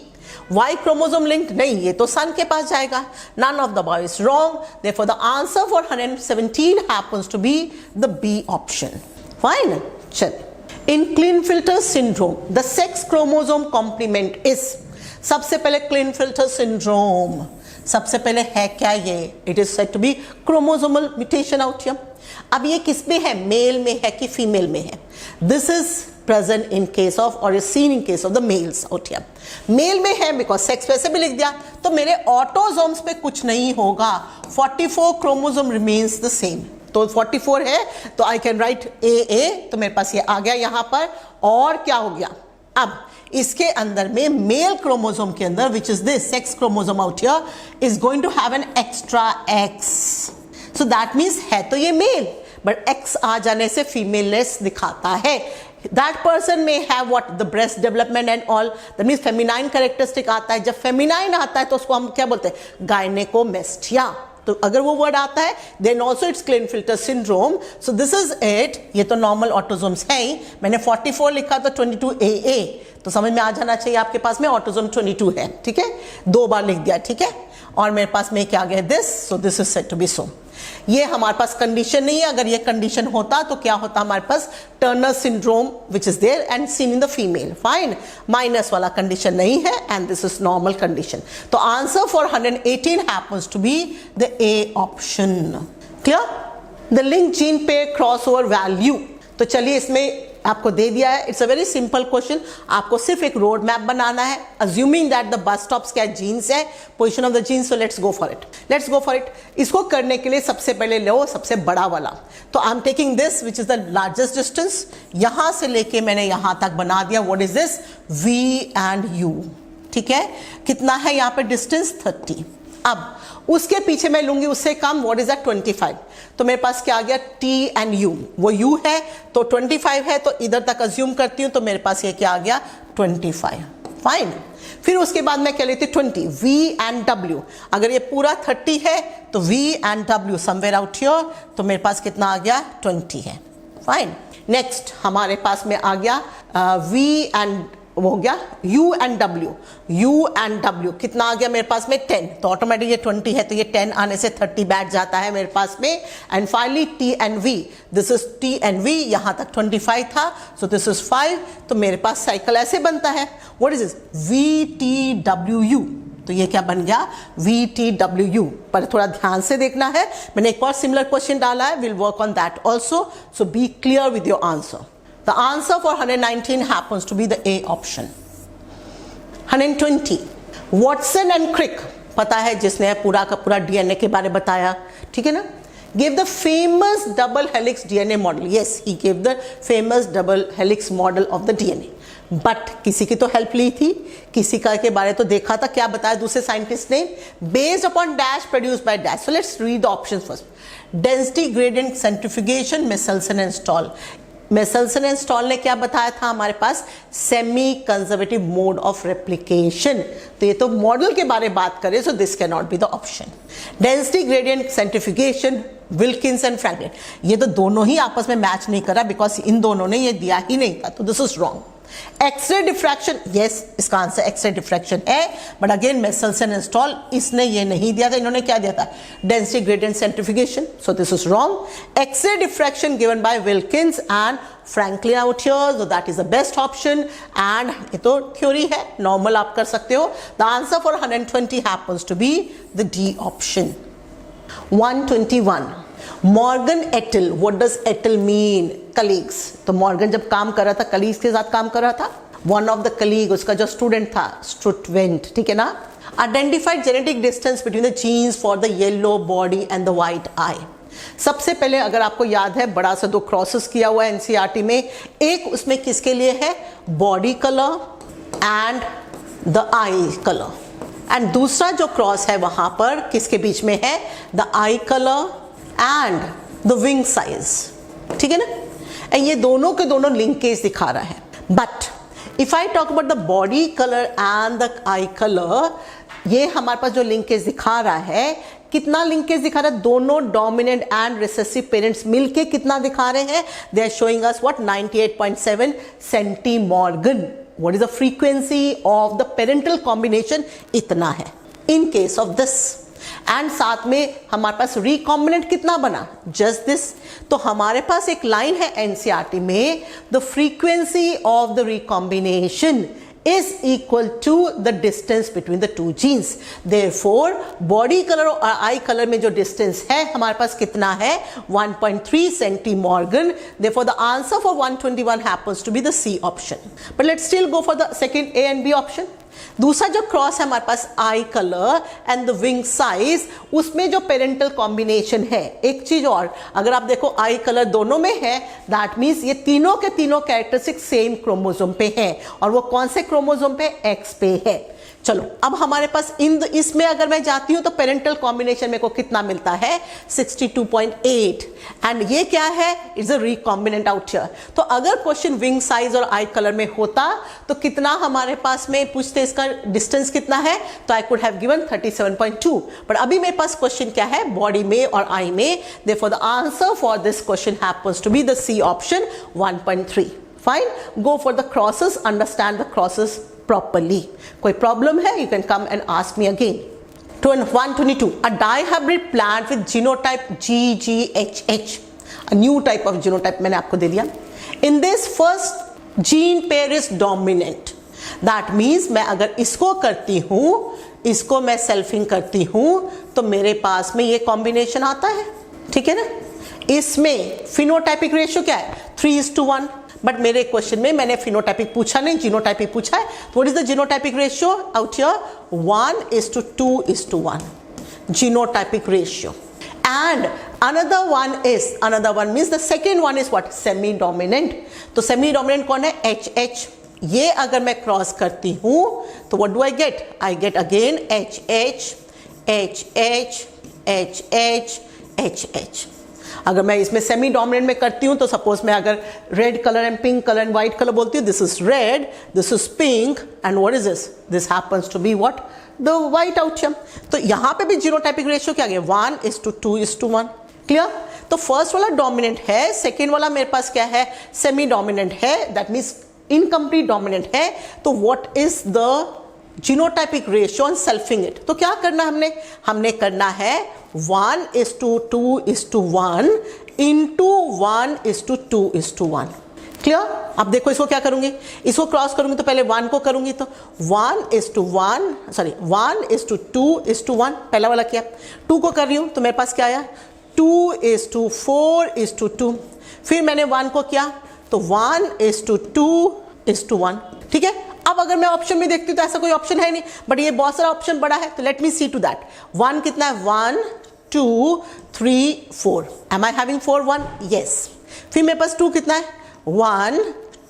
Y chromosome linked नहीं, ये तो सन के पास जाएगा. None of the above is wrong. Therefore the answer for 117 happens to be the B option. Fine. चलिए. In Klinefelter syndrome, the sex chromosome complement is, सबसे पहले Klinefelter syndrome, सबसे पहले है क्या ये? It is said to be chromosomal mutation out here. अब ये किस में है? मेल में है कि फीमेल में है? This is present in case of or is seen in case of the males out here. Male में है because sex वैसे भी लिख दिया, तो मेरे ऑटोजोम्स पे कुछ नहीं होगा. 44 क्रोमोसोम remains the same. तो 44 है तो आई कैन राइट AA, तो मेरे पास ये आ गया यहां पर. और क्या हो गया? अब इसके अंदर में मेल क्रोमोसोम के अंदर which is this sex chromosome out here is going to have an extra X. So that means है तो ये मेल, बट X आ जाने से फीमेलनेस दिखाता है. That person may have what? The breast development and all. That means feminine characteristic आता है. जब feminine आता है तो उसको हम क्या बोलते हैं? Gynecomastia. तो अगर वो वर्ड आता है then also it's Klinefelter syndrome. So this is it. ये तो नॉर्मल ऑटोजोम्स है ही. मैंने 44 लिखा तो 22AA, तो समझ में आ जाना चाहिए आपके पास में ऑटोजोम 22 है. ठीक है, 2 बार लिख दिया. ठीक है. और मेरे पास में क्या आ गया this, so this is said to be so. ये हमारे पास कंडीशन नहीं है, अगर ये कंडीशन होता तो क्या होता हमारे पास Turner syndrome which is there and seen in the female, fine. Minus वाला कंडीशन नहीं है and this is normal condition. तो answer for 118 happens to be the A option. Clear? The link gene pair crossover value, तो चलिए इसमें आपको दे दिया है, it's a very simple question. आपको सिर्फ एक रोड मैप बनाना है, assuming that the bus stops क्या जीन्स है, position of the genes, so let's go for it, let's go for it. इसको करने के लिए सबसे पहले लो सबसे बड़ा वाला, तो I am taking this which is the largest distance, यहां से लेके मैंने यहां तक बना दिया, what is this, V and U, ठीक है। कितना है यहाँ पे डिस्टेंस, 30। अब उसके पीछे मैं लूंगी उससे कम, व्हाट इज दैट, 25। तो मेरे पास क्या आ गया, टी एंड यू, वो यू है तो 25 है, तो इधर तक अज्यूम करती हूं, तो मेरे पास ये क्या आ गया 25, फाइन। फिर उसके बाद मैं क्या लेती हूँ 20, वी एंड डब्ल्यू, अगर ये पूरा 30 है तो V and W somewhere out here, तो मेरे पास कितना आ गया 20 है, फाइन। नेक्स्ट हमारे पास में आ गया वी एंड वो हो गया U and W, U and W कितना आ गया मेरे पास में 10, तो ऑटोमेटिक ये 20 है तो ये 10 आने से 30 बैठ जाता है मेरे पास में। And finally T and V, this is T and V, यहां तक 25 था, सो दिस इज 5, तो मेरे पास साइकिल ऐसे बनता है, व्हाट इज दिस, VTWU, तो ये क्या बन गया VTWU। पर थोड़ा ध्यान से देखना है, मैंने एक और सिमिलर क्वेश्चन डाला है, will work on that also, so be clear with your answer. The answer for 119 happens to be the A option. 120, Watson and Crick, पता है जिसने पूरा का पूरा DNA के बारे में बताया, ठीक है ना, gave the famous double helix DNA model. Yes, he gave the famous double helix model of the DNA. But किसी की तो हेल्प ली थी, किसी का के बारे तो देखा था, क्या बताया दूसरे साइंटिस्ट ने, based upon dash produced by dash. So let's read the options first. Density gradient centrifugation, Meselson and Stahl. Meselson and Stahl ने क्या बताया था हमारे पास, semi conservative mode of replication, तो ये तो मॉडल के बारे में बात करें, so this can not be the option. Density gradient centrifugation, Wilkins and Franklin, ये तो दोनों ही आपस में मैच नहीं करा, बिकॉज इन दोनों ने ये दिया ही नहीं था, तो this is wrong. X ray diffraction, yes इसका आंसर एक्सरे डिफ्रैक्शन है, but again Meselson and Stahl इसने ये नहीं दिया था, इन्होंने क्या दिया था, density gradient centrifugation, so this is wrong. X ray diffraction given by Wilkins and Franklin out here, so that is the best option, and ये तो थ्योरी है, नॉर्मल आप कर सकते हो। The answer for 120 happens to be the D option. 121, Morgan et al, what does et al mean, colleagues, तो मॉर्गन जब काम कर रहा था कलीग्स के साथ काम कर रहा था, वन ऑफ द कलीग उसका जो स्टूडेंट था स्टुटवेंट, ठीक है ना। Identified genetic distance between the genes for the yellow body and the white eye. सबसे पहले अगर आपको याद है बड़ा सा 2 क्रॉसेस किया हुआ है एनसीईआरटी में, एक उसमें किसके लिए है, body colour and the I colour, and दूसरा जो क्रॉस है वहां पर किसके बीच में है, the I colour and the wing size, ठीक है ना, एंड ये दोनों के दोनों लिंकेज दिखा रहा है। But if I talk about the body colour and the I colour, ये हमारे पास जो लिंकेज दिखा रहा है, कितना लिंकेज दिखा रहा है, दोनों डोमिनेंट एंड रिसेसिव पेरेंट्स मिलके कितना दिखा रहे हैं, they are showing us what 98.7 centimorgan. What is the frequency of the parental combination, इतना है in case of this, and साथ में हमारे पास रिकॉम्बिनेंट कितना बना, जस्ट दिस। तो हमारे पास एक लाइन है एनसीईआरटी में, the frequency of the recombination is equal to the distance between the two genes. Therefore, body color और eye color में जो distance है हमारे पास कितना है, 1.3 centimorgan. Therefore, the answer for 121 happens to be the C option. But let's still go for the second A and B option. दूसरा जो क्रॉस है हमारे पास eye colour and the wing size, उसमें जो पेरेंटल कॉम्बिनेशन है, एक चीज और, अगर आप देखो आई कलर दोनों में है, दैट मीन्स ये तीनों के तीनों कैरेक्टरिस्टिक सेम क्रोमोसोम पे हैं, और वो कौन से क्रोमोसोम पे, एक्स पे है। चलो अब हमारे पास इसमें अगर मैं जाती हूं तो पेरेंटल कॉम्बिनेशन मेरे को कितना मिलता है, 62.8, एंड ये क्या है, it's a recombinant out here. तो अगर क्वेश्चन विंग साइज और आई कलर में होता तो कितना हमारे पास में पूछते, इसका डिस्टेंस कितना है, तो I could have given 37.2, but अभी मेरे पास क्वेश्चन क्या है, बॉडी में और आई में। Therefore the answer for this question happens to be the C option, 1.3। Fine, go for the crosses, understand the crosses properly. कोई प्रॉब्लम है, you can come and ask me again. 122. A dihybrid plant with genotype GGHH, a new type of genotype मैंने आपको दे दिया. In this first gene pair is dominant. That means मैं अगर इसको करती हूँ, इसको मैं सेल्फिंग करती हूँ, तो मेरे पास में ये कॉम्बिनेशन आता है. ठीक है ना. इसमें फिनोटाइपिक रेशियो क्या है? 3:1. बट मेरे क्वेश्चन में मैंने फिनोटाइपिक पूछा नहीं, जीनोटाइपिक पूछा है. तो what is the genotypic ratio out here? 1:2:1 genotypic ratio. And another one means the second one is what? Semi dominant. तो semi dominant कौन है? HH. ये अगर मैं क्रॉस करती हूं तो what do I get? I get again HH, HH, HH, HH. अगर मैं इसमें सेमी डोमिनेंट में करती हूं तो सपोज मैं अगर red colour and pink colour and white colour बोलती हूँ, this is red, this is pink and what is this happens to be what? The white outcome. तो यहां पे भी जीनोटाइपिक रेशियो क्या गया? 1:2:1. क्लियर. तो फर्स्ट वाला डोमिनेंट है, सेकेंड वाला मेरे पास क्या है? सेमी डोमिनेंट है. दैट मीन्स इनकम्प्लीट डोमिनेंट है. तो what is the genotypic ratio on selfing it? तो क्या करना हमने करना है 1:2:1 इंटू 1:2:1. क्लियर. अब देखो इसको क्या करूंगी, इसको क्रॉस करूंगी तो पहले 1 को करूंगी तो 1:2:1 पहला वाला किया. 2 को कर रही हूं तो मेरे पास क्या आया? 2:4:2. फिर मैंने 1 को किया तो 1:2:1. ठीक है. अब अगर मैं ऑप्शन में देखती हूँ तो ऐसा कोई ऑप्शन है नहीं, बट ये बहुत सारा ऑप्शन बड़ा है. तो let me see to that. 1 कितना है? 1 2 3 4. Am I having 4 1? यस. फिर मेरे पास 2 कितना है? 1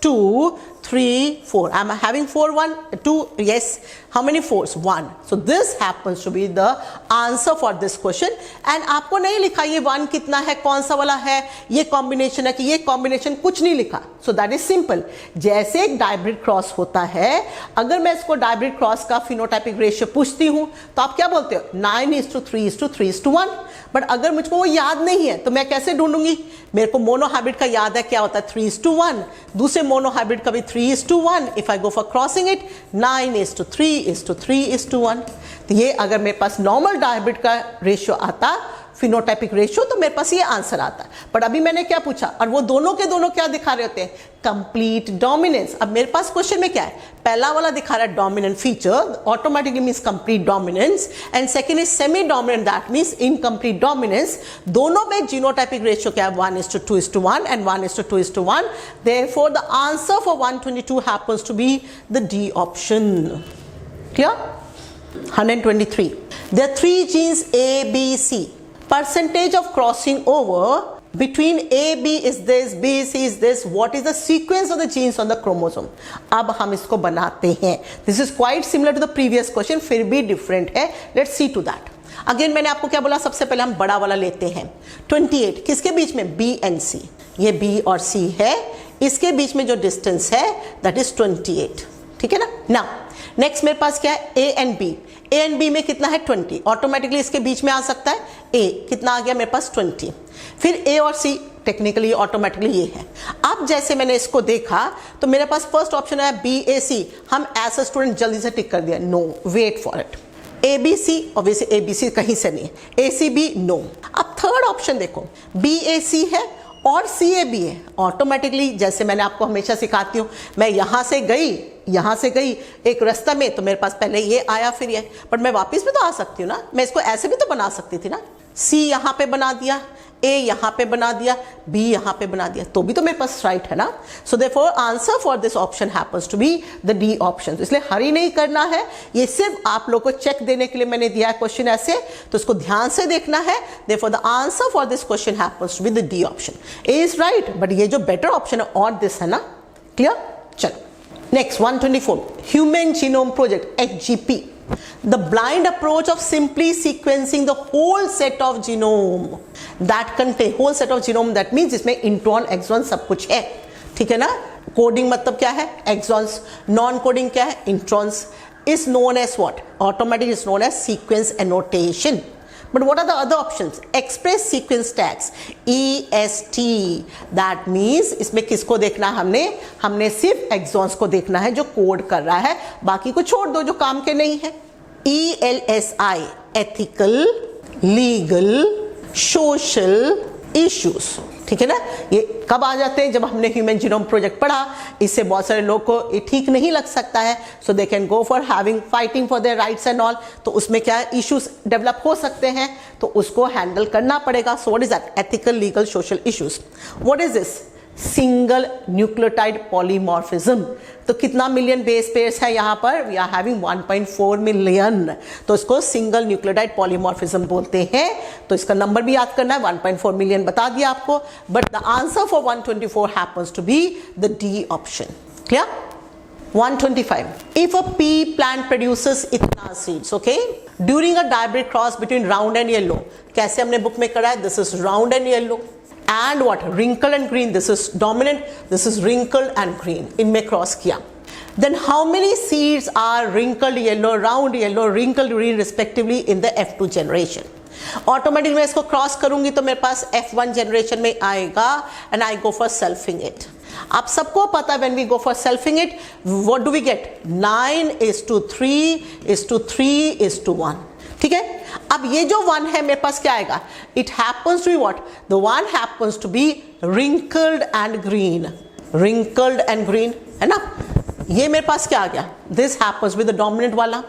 2 3 4. am I having 4 1 2? Yes. How many 4s? 1. So this happens to be the answer for this question. And आपको नहीं लिखा ये 1 कितना है, कौन सा वाला है, ये कॉम्बिनेशन है कि ये कॉम्बिनेशन, कुछ नहीं लिखा. So that is simple. जैसे एक डाइब्रिड क्रॉस होता है, अगर मैं इसको डाइब्रिड क्रॉस का फिनोटाइपिक रेशियो पूछती हूं तो आप क्या बोलते हो? 9:3:3:1. बट अगर मुझको वो याद नहीं है तो मैं कैसे ढूंढूंगी? मेरे को मोनोहाइब्रिड का याद है, क्या होता है? 3:1. दूसरे मोनोहाइब्रिड का भी 3:1. If I go for crossing it 9:3:3:1. तो ये अगर मेरे पास नॉर्मल डाइब्रिड का रेशियो आता, फिनोटाइपिक रेशियो, तो मेरे पास ये आंसर आता. बट अभी मैंने क्या पूछा और वो दोनों के दोनों क्या दिखा रहे होते हैं? Complete dominance. अब मेरे पास क्वेश्चन में क्या है? पहला वाला दिखा रहा है dominant feature, automatically means complete dominance, and second is semi dominant, that means incomplete dominance. दोनों में जीनोटाइपिक रेशियो क्या है? 1:2:1 and 1:2:1. Therefore the answer for 122 happens to be the D option. Clear. 123. There are 3 genes A, B, C. Percentage of crossing over between A, B is this, B, C is this. What is the sequence of the genes on the chromosome? अब हम इसको बनाते हैं. This is quite similar to the previous question, फिर भी different है. Let's see to that. Again मैंने आपको क्या बोला? सबसे पहले हम बड़ा वाला लेते हैं. 28 किसके बीच में? B and C. ये B और C है, इसके बीच में जो डिस्टेंस है that is 28. ठीक है ना. Now नेक्स्ट मेरे पास क्या है? A and B. A and B में कितना है? 20. ऑटोमेटिकली इसके बीच में आ सकता है. A कितना आ गया मेरे पास? 20. फिर A और C टेक्निकली ऑटोमेटिकली ये है. अब जैसे मैंने इसको देखा तो मेरे पास फर्स्ट ऑप्शन है BAC. हम एज अ स्टूडेंट जल्दी से टिक कर दिया. No, wait for it. ABC obviously ABC कहीं से नहीं है. ACB no. अब थर्ड ऑप्शन देखो, BAC है और CAB है. ऑटोमेटिकली जैसे मैंने आपको हमेशा सिखाती हूँ, मैं यहाँ से गई एक रास्ता में, तो मेरे पास पहले ये आया फिर ये, बट मैं वापस भी तो आ सकती हूँ ना. मैं इसको ऐसे भी तो बना सकती थी ना. C यहाँ पे बना दिया, A यहाँ पे बना दिया, B यहाँ पे बना दिया, तो भी तो मेरे पास राइट है ना. So therefore answer for this option happens to be the D option. इसलिए हरी नहीं करना है, ये सिर्फ आप लोग को चेक देने के लिए मैंने दिया है क्वेश्चन ऐसे, तो इसको ध्यान से देखना है. Therefore the answer for this question happens to be the D option. A is right, but ये जो बेटर ऑप्शन है और दिस है ना. क्लियर. चलो next 124 human genome project HGP. The blind approach of simply sequencing the whole set of genome that contain whole set of genome, that means जिसमें इंट्रॉन एक्सॉन सब कुछ है. ठीक है ना. कोडिंग मतलब क्या है? एक्सॉन्स. नॉन कोडिंग क्या है? Introns. is known as what? Automatic is known as sequence annotation. But what are the other options? Express sequence tags, EST. That means इसमें किसको देखना है? हमने सिर्फ एक्सॉन्स को देखना है जो कोड कर रहा है, बाकी को छोड़ दो जो काम के नहीं है. ELSI, ethical, legal, social issues. ठीक है ना, ये कब आ जाते हैं? जब हमने ह्यूमन जीनोम प्रोजेक्ट पढ़ा, इससे बहुत सारे लोग को ये ठीक नहीं लग सकता है, so they can go for having fighting for their rights and all. तो उसमें क्या इश्यूज डेवलप हो सकते हैं, तो उसको हैंडल करना पड़ेगा. So what is that? Ethical, legal, social issues. What is this? Single nucleotide polymorphism. तो कितना मिलियन बेस पेयर्स है यहाँ पर? We are having 1.4 million. तो इसको सिंगल न्यूक्लियोटाइड पॉलीमॉर्फिज्म बोलते हैं. तो इसका नंबर भी याद करना है, 1.4 मिलियन बता दिया आपको. But the answer for 124 happens to be the D option. Clear? 125. If a pea plant produces इतना seeds, okay, during a hybrid cross between round and yellow, कैसे हमने बुक में करा है? This is round and yellow. And what? Wrinkle and green. This is dominant. This is wrinkled and green. इनमें क्रॉस किया. Then how many seeds are wrinkled yellow, round yellow, wrinkled green respectively in the F2 generation? Automatic मैं इसको क्रॉस करूंगी तो मेरे पास F1 जनरेशन में आएगा and I go for selfing it. आप सबको पता है when we go for selfing it, what do we get? 9:3:3:1. ठीक है, अब ये जो 1 है मेरे पास क्या आएगा? It happens to be what? The 1 happens to be wrinkled and green. wrinkled and green है ना, ये मेरे पास क्या आ गया? This happens to be the dominant वाला,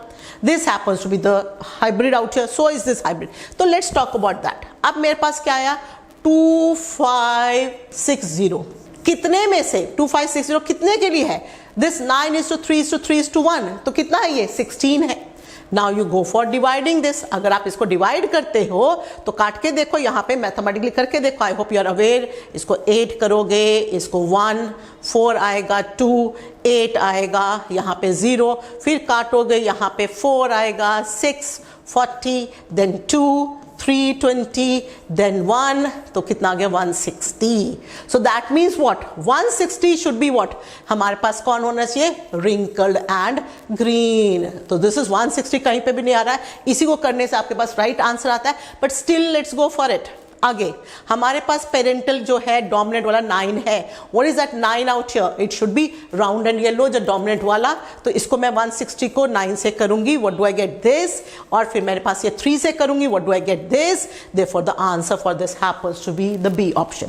this happens to be the hybrid out here, so is this hybrid. तो लेट्स टॉक अबाउट दैट. अब मेरे पास क्या आया? 2560. कितने में से 2560 कितने के लिए है? दिस 9:3:3:1. तो कितना है ये? 16 है. Now you go for dividing this. अगर आप इसको डिवाइड करते हो तो काट के देखो, यहाँ पे मैथमेटिकली करके देखो. I hope you are aware. इसको 8 करोगे, इसको 1, 4 आएगा, 2, 8 आएगा, यहाँ पे 0, फिर काटोगे, यहाँ पे 4 आएगा, 6, 40, देन 2, 320, then 1, तो कितना आ गया? 160. So that means what? 160 should be what? हमारे पास कौन होना चाहिए? Wrinkled and green. तो this is 160 कहीं पे भी नहीं आ रहा है. इसी को करने से आपके पास राइट आंसर आता है. But still let's go for it. आगे हमारे पास पेरेंटल जो है डोमिनेंट वाला 9 है. What is that 9 out here? It should be round and yellow, जो डोमिनेंट वाला. तो इसको मैं 160 को 9 से करूंगी. What do I get? This. और फिर मेरे पास ये 3 से करूंगी. What do I get? This. Therefore the answer for this happens to be the B option.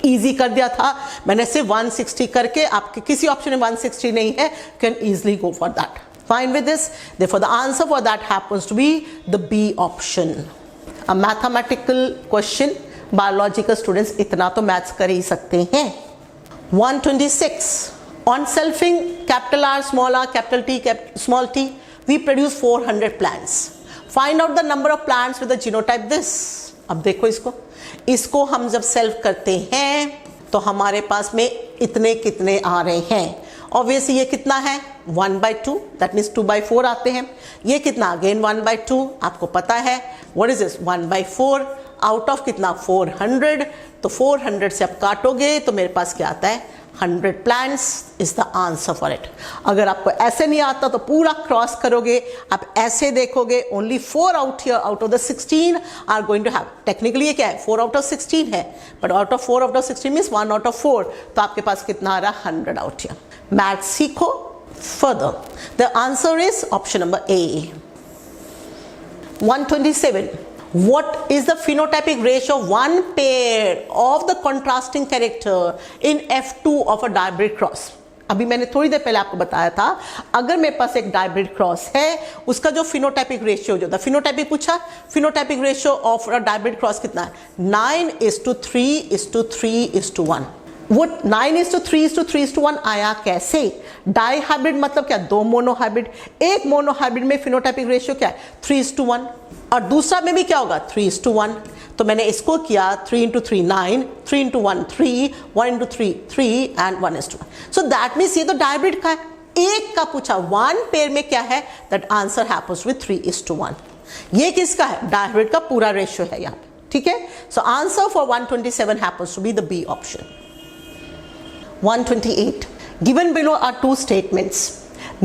Easy कर दिया था मैंने सिर्फ 160 करके. आपके किसी ऑप्शन में 160 नहीं है, can easily go for that. Fine with this. Therefore the answer for that happens to be the B option. A mathematical question, biological students इतना तो मैथ्स कर ही सकते हैं. 126. On selfing capital R, small r, capital T, small t, we produce 400 plants. Find out the number of plants with the genotype this. अब देखो इसको हम जब सेल्फ करते हैं तो हमारे पास में इतने कितने आ रहे हैं. ऑब्वियसली ये कितना है? 1/2, दैट मीन्स 2/4 आते हैं. ये कितना? अगेन 1/2, आपको पता है. What is this? 1/4 out of कितना? 400. तो 400 से आप काटोगे तो मेरे पास क्या आता है? 100 plants is the answer for it. अगर आपको ऐसे नहीं आता तो पूरा क्रॉस करोगे. आप ऐसे देखोगे, only 4 out here out of the 16 are going to have. Technically ये क्या है? 4 आउट ऑफ 16 है, but out of 4 out of 16 means 1 out of 4. तो आपके पास कितना आ रहा? 100 आउट हियर. मैथ सीखो further. The answer is option number A. 127. What is the phenotypic ratio of one pair of the contrasting character in F2 of a hybrid cross? अभी मैंने थोड़ी देर पहले आपको बताया था, अगर मेरे पास एक हाइब्रिड क्रॉस है, उसका जो फिनोटाइपिक रेशियो जो था, फिनोटाइपिक पूछा, phenotypic ratio of a hybrid cross कितना है? 9:3:3:1. वो 9:3:3:1 आया कैसे? डाई हाइब्रिड मतलब क्या? 2 मोनो हाइब्रिड. एक मोनो हाइब्रिड में फिनोटाइपिक रेशियो क्या है? 3:1. और दूसरा में भी क्या होगा? 3:1. तो मैंने इसको किया 3:3 9, 3:1 3, 1:3 3 एंड 1:1. सो दैट मीन्स ये तो हाइब्रिड का है. एक का पूछा, 1 पेयर में क्या है? That answer happens with 3:1. ये किसका है? हाइब्रिड का पूरा रेशियो है यहाँ पे. ठीक है. So answer for 127 happens to be the B option. 128. Given below are 2 statements.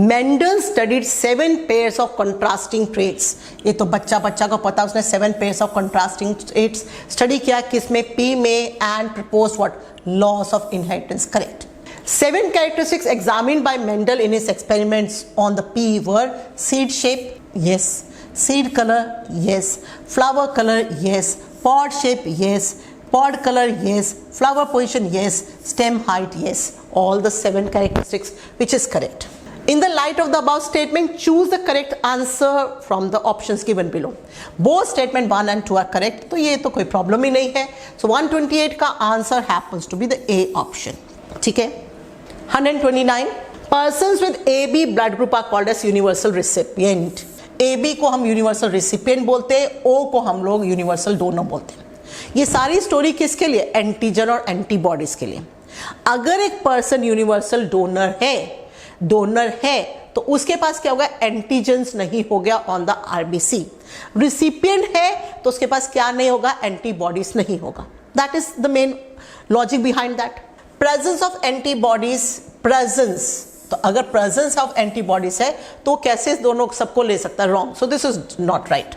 Mendel studied 7 pairs of contrasting traits. ये तो बच्चा को पता, उसने 7 pairs of contrasting traits study किया. किसमें? P में. and proposed what? Laws of inheritance. Correct. 7 characteristics examined by Mendel in his experiments on the pea were seed shape, yes. Seed color, yes. Flower color, yes. Pod shape, yes. Pod color, yes. Flower position, yes. Stem height, yes. All the 7 characteristics, which is correct. In the light of the above statement, choose the correct answer from the options given below. Both statement 1 and 2 are correct, तो ये तो कोई प्रॉब्लम ही नहीं है. So 128 का answer happens to be the A option. ठीक है. 129 persons with AB blood group are called as universal recipient. AB को हम universal recipient बोलते हैं, O को हम लोग universal donor बोलते हैं. ये सारी स्टोरी किसके लिए? एंटीजन और एंटीबॉडीज के लिए. अगर एक पर्सन यूनिवर्सल डोनर है तो उसके पास क्या होगा? एंटीजेंस नहीं हो गया ऑन द आरबीसी. रिसिपिएंट है तो उसके पास क्या नहीं होगा? एंटीबॉडीज नहीं होगा. That is the main logic behind that. Presence of antibodies, presence, तो अगर प्रेजेंस ऑफ एंटीबॉडीज है तो कैसे दोनों सबको ले सकता है? Wrong. So this is not right.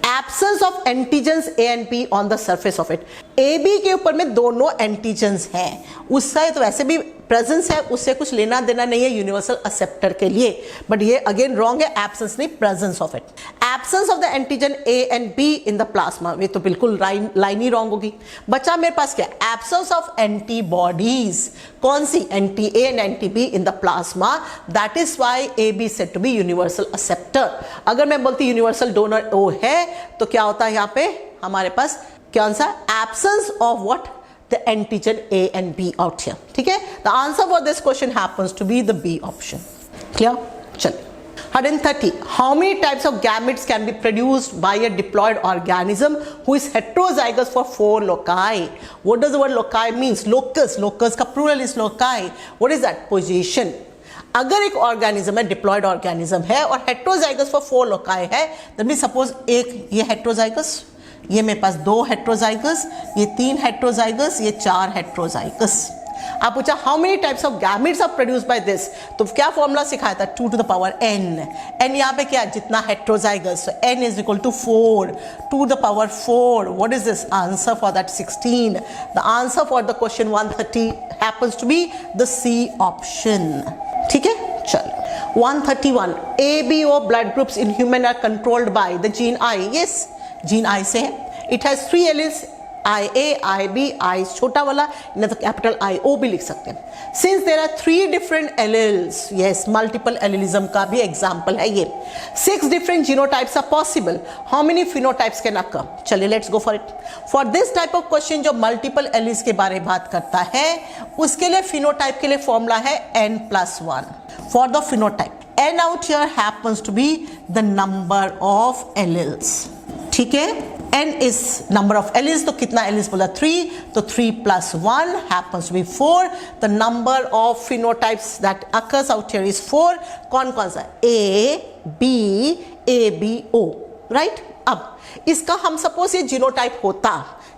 Absence of antigens A and B on the surface of it. A B के ऊपर में दोनों एंटीजेंस हैं, उसका तो वैसे भी प्रेजेंस है, उससे कुछ लेना देना नहीं है यूनिवर्सल एक्सेप्टर के लिए. बट ये अगेन रॉन्ग है. एब्सेंस नहीं, presence of it. Absence of the antigen A and B in the plasma, ये तो बिल्कुल लाइन ही रॉन्ग होगी. बच्चा मेरे पास क्या? Absence of antibodies. कौन सी? Anti A and anti B in the plasma. That is why A B said to be universal acceptor. अगर मैं बोलती यूनिवर्सल डोनर ओ है तो क्या होता है यहाँ पे हमारे पास? क्या answer? Absence of what? The antigen A and B out here. ठीक है. The answer for this question happens to be the B option. Clear? चलिए. 130. How many types of gametes can be produced by a diploid organism who is heterozygous for 4 loci? What does the word loci means? Locus. Locus का plural is loci. What is that? Position. अगर एक ऑर्गेनिज्म है, डिप्लॉयड ऑर्गेनिज्म है और हेट्रोजाइगस फॉर 4 लोकाई है, दैट मींस सपोज एक ये हेट्रोजाइगस, ये मेरे पास 2 हेट्रोजाइगस, ये 3 हेट्रोजाइगस, ये 4 हेट्रोजाइगस. आप पूछा how many types of gametes are produced by this, तो क्या फॉर्मूला सिखाया था? 2 to the power n. n यहाँ पे क्या? जितना heterozygous, so n is equal to 4. 2 to the power 4. What is this? Answer for that 16. The answer for the question 130 happens to be the C option. ठीक है. चलो. 131. ABO blood groups in human are controlled by the gene I. Yes, gene I से है. It has 3 alleles, IA, IB, I छोटा वाला, नहीं तो कैपिटल IO भी लिख सकते हैं. Since there are 3 different alleles, yes, multiple allelism का भी एग्जाम्पल है ये. 6 different genotypes are possible. How many phenotypes can occur? चलिए let's go for it. For this type of question जो multiple alleles के बारे में बात करता है, उसके लिए phenotype के लिए फॉर्मूला है n+1. For the phenotype, n out here happens to be the number of alleles. ठीक है. n is number of alleles, तो कितना alleles बोला? 3, तो 3 plus 1 happens to be 4. The number of phenotypes that occurs out here is 4. कौन कौन सा? A, B, ABO, right? अब इसका हम सपोज ये जीनोटाइप होता,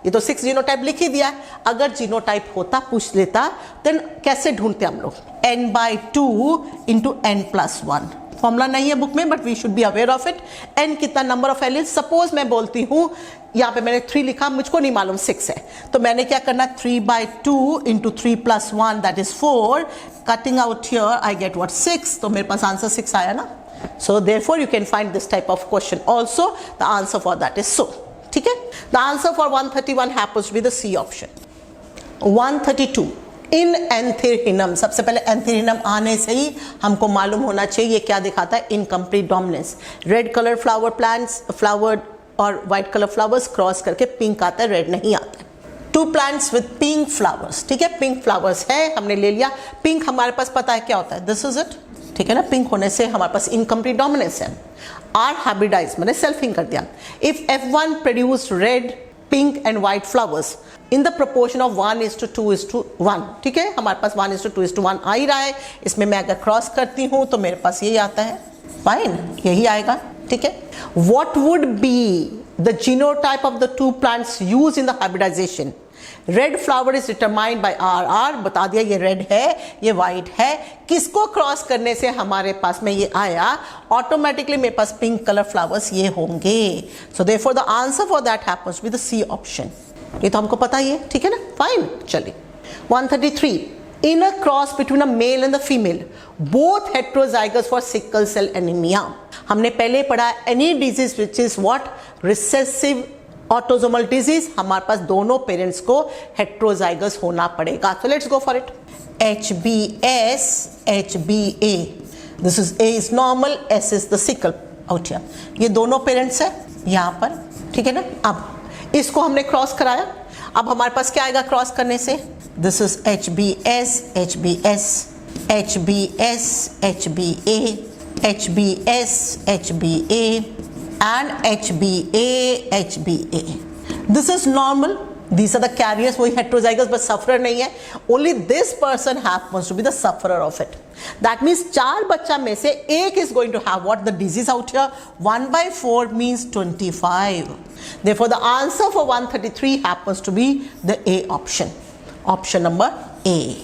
ये तो 6 जीनोटाइप लिख ही दिया. अगर जीनोटाइप होता, पूछ लेता, देन कैसे ढूंढते हम लोग? n/2 into n+1. फॉर्मूला नहीं है बुक में, but we should be aware of it. n कितना? Number of alleles. सपोज मैं बोलती हूँ, यहाँ पे मैंने 3 लिखा, मुझको नहीं मालूम 6 है, तो मैंने क्या करना? 3/2 into 3 plus 1, that is 4. Cutting out here, I get what? 6. तो मेरे पास आंसर 6 आया ना. So therefore you can find this type of question also. The answer for that is so. ठीक है. The answer for 131 happens to be the C option. 132. इन एंथीरिनम, सबसे पहले एंथीरिनम आने से ही हमको मालूम होना चाहिए ये क्या दिखाता है? Incomplete dominance. Red colour flower plants, flower और व्हाइट कलर फ्लावर्स क्रॉस करके पिंक आता है, रेड नहीं आता है. 2 प्लांट्स विद पिंक फ्लावर्स. ठीक है. पिंक फ्लावर्स है, हमने ले लिया. पिंक हमारे पास पता है क्या होता है? This is it. ठीक है ना. पिंक होने से हमारे पास इनकम्प्लीट डोमिनेंस है. आर हाइब्रिडाइज, मैंने सेल्फिंग कर दिया. If F1 produced red, pink and white flowers in the proportion of 1:2:1. ठीक है. हमारे पास 1:2:1 आ ही रहा है. इसमें मैं अगर क्रॉस करती हूँ तो मेरे पास यही आता है. फाइन, यही आएगा. ठीक है. What would be the genotype of the 2 plants use in the hybridisation? Red flower is determined by R. बता दिया ये रेड है, ये व्हाइट है. किसको क्रॉस करने से हमारे पास में ये आया? ऑटोमेटिकली मेरे पास पिंक कलर फ्लावर्स ये होंगे. So therefore the answer for that happens to be the C option. ये तो हमको पता ही है. ठीक है ना. फाइन. चलिए. 133. in a cross between a male and the female, both heterozygous for sickle cell anemia. हमने पहले पढ़ा any disease which is what recessive autosomal disease, हमारे पास दोनों पेरेंट्स को heterozygous होना पड़ेगा. So let's go for it. HBS, HBA. This is A is normal, S is the sickle out here. ये दोनों पेरेंट्स है यहाँ पर, ठीक है ना. अब इसको हमने क्रॉस कराया. अब हमारे पास क्या आएगा क्रॉस करने से? This is HBS, HBS, HBS, HBA, HBS, HBA and HBA, HBA. This is normal. These are the carriers, वही heterozygous but sufferer नहीं है. Only this person happens to be the sufferer of it. That means 4 बच्चा में से एक is going to have what the disease out here. 1/4 means 25. Therefore, the answer for 133 happens to be the A option. Option number A.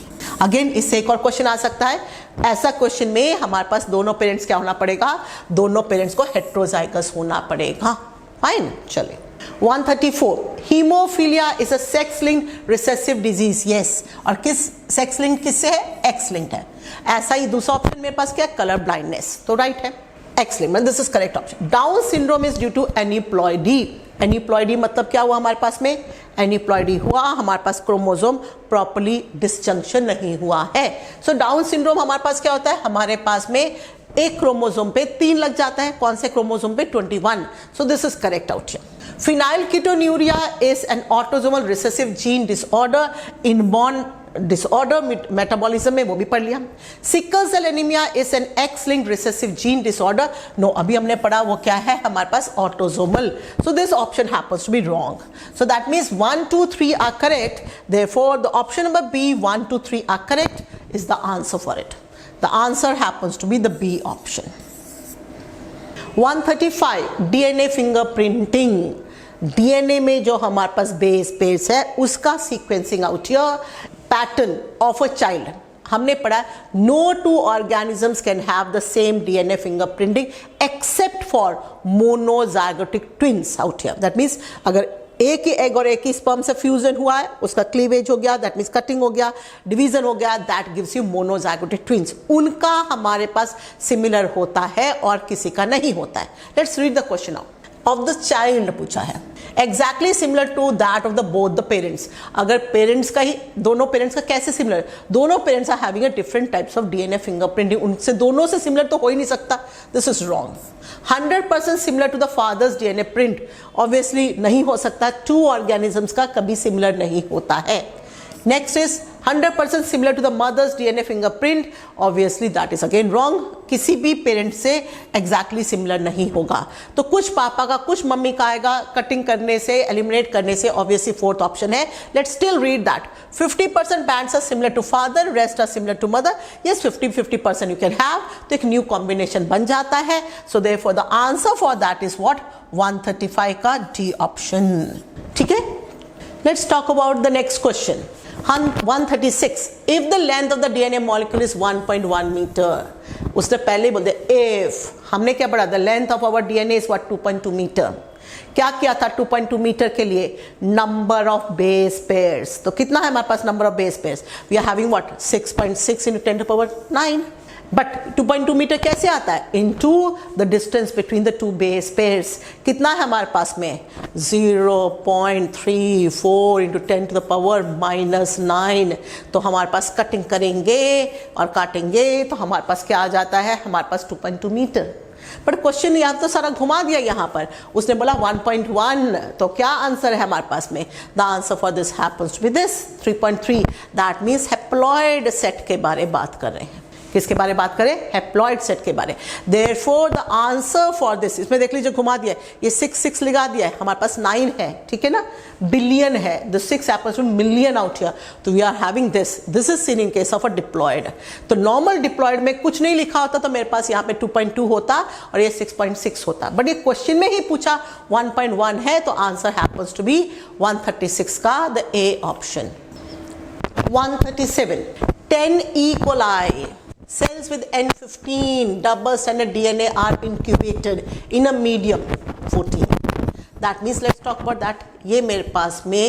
Again, इससे एक और क्वेश्चन आ सकता है. ऐसा क्वेश्चन में हमारे पास दोनों पेरेंट्स क्या होना पड़ेगा? दोनों पेरेंट्स को हेट्रोजाइगस होना पड़ेगा. फाइन, चलिए. 134. Haemophilia is a sex linked recessive disease. Yes. और किस सेक्स लिंक किससे है? एक्स लिंक्ड है. ऐसा ही दूसरा ऑप्शन मेरे पास क्या? Colour blindness. तो राइट है. X linked, this is correct option. Down syndrome is due to aneuploidy. Aneuploidy मतलब क्या हुआ हमारे पास में? एनीप्लॉइडी हुआ हमारे पास क्रोमोसोम प्रॉपर्ली डिसजंक्शन नहीं हुआ है. सो डाउन सिंड्रोम हमारे पास क्या होता है? हमारे पास में एक क्रोमोसोम पे 3 लग जाता है. कौन से क्रोमोसोम पे? 21. सो this is correct out here. Phenylketonuria is an autosomal recessive gene disorder, inborn disorder, metabolism में वो भी पढ़ लिया. Sickle cell anemia is an X-linked recessive gene disorder. No, अभी हमने पढ़ा वो क्या है हमारे पास? autosomal. So this option happens to be wrong. So that means 1, 2, 3 are correct. Therefore, the option number B, 1, 2, 3 are correct is the answer for it. The answer happens to be the B option. 135. DNA fingerprinting. DNA में जो हमारे पास बेस पेयर्स है उसका sequencing out here. Pattern of a child हमने पढ़ा. No 2 organisms can have the same DNA fingerprinting except for monozygotic twins out here. That means अगर एक ही एग और एक ही स्पर्म से फ्यूजन हुआ है, उसका क्लीवेज हो गया, दैट मीन्स कटिंग हो गया, डिवीजन हो गया, that gives you monozygotic twins. उनका हमारे पास सिमिलर होता है और किसी का नहीं होता है. Let's read the question of the child पूछा है. Exactly similar to that of the both the parents. अगर पेरेंट्स का ही दोनों पेरेंट्स का कैसे सिमिलर? दोनों parents are having a different types of DNA fingerprinting. उनसे दोनों से सिमिलर तो हो ही नहीं सकता. This is wrong. 100% similar to the father's DNA print obviously नहीं हो सकता. 2 ऑर्गेनिजम्स का कभी सिमिलर नहीं होता है. Next is 100% similar to the mother's DNA fingerprint. Obviously that is again wrong. किसी भी पेरेंट से एग्जैक्टली सिमिलर नहीं होगा. तो कुछ पापा का कुछ मम्मी का आएगा कटिंग करने से, एलिमिनेट करने से. ऑब्वियसली 4th ऑप्शन है. Let's still read that. 50% bands are similar to father, rest are similar to mother. Yes, 50-50% you can have. तो एक न्यू कॉम्बिनेशन बन जाता है. So therefore the answer for that is what? 135 का डी ऑप्शन. ठीक है. Let's talk about the next question. 136. If the length of the DNA molecule is 1.1 meter. उसने पहले बोल दिया if. हमने क्या पढ़ा? The length of our DNA is what? 2.2 meter. क्या किया था 2.2 मीटर के लिए? Number of base pairs. तो कितना है हमारे पास number of base pairs? We are having what? 6.6 into 10⁻⁹. But 2.2 metre कैसे आता है? Into the distance between the 2 base pairs. कितना है हमारे पास में? 0.34 into 10⁻⁹. तो हमारे पास कटिंग करेंगे और काटेंगे तो हमारे पास क्या आ जाता है? हमारे पास 2.2 मीटर. बट क्वेश्चन यहाँ तो सारा घुमा दिया. यहाँ पर उसने बोला 1.1. तो क्या आंसर है हमारे पास में? The answer for this happens to be this 3.3. That means haploid set के बारे बात कर रहे हैं. किसके बारे बात करें? हैप्लॉइड सेट के बारे. Therefore the answer for this, इसमें देख लीजिए घुमा दिया. ये 6 लगा दिया है. हमारे पास 9 है. ठीक है ना. बिलियन है. The 6 happens to million out here. तो we are having this. This is seen in case of a diploid. तो नॉर्मल डिप्लॉयड में कुछ नहीं लिखा होता तो मेरे पास यहाँ पे 2.2 होता और ये 6.6 होता. बट ये क्वेश्चन में ही पूछा 1.1 है तो आंसर हैपेंस टू बी 136 का the A option. 137. 10 E. coli cells with N15 double stranded DNA are incubated in a medium 14. That means let's talk about that. ये मेरे पास में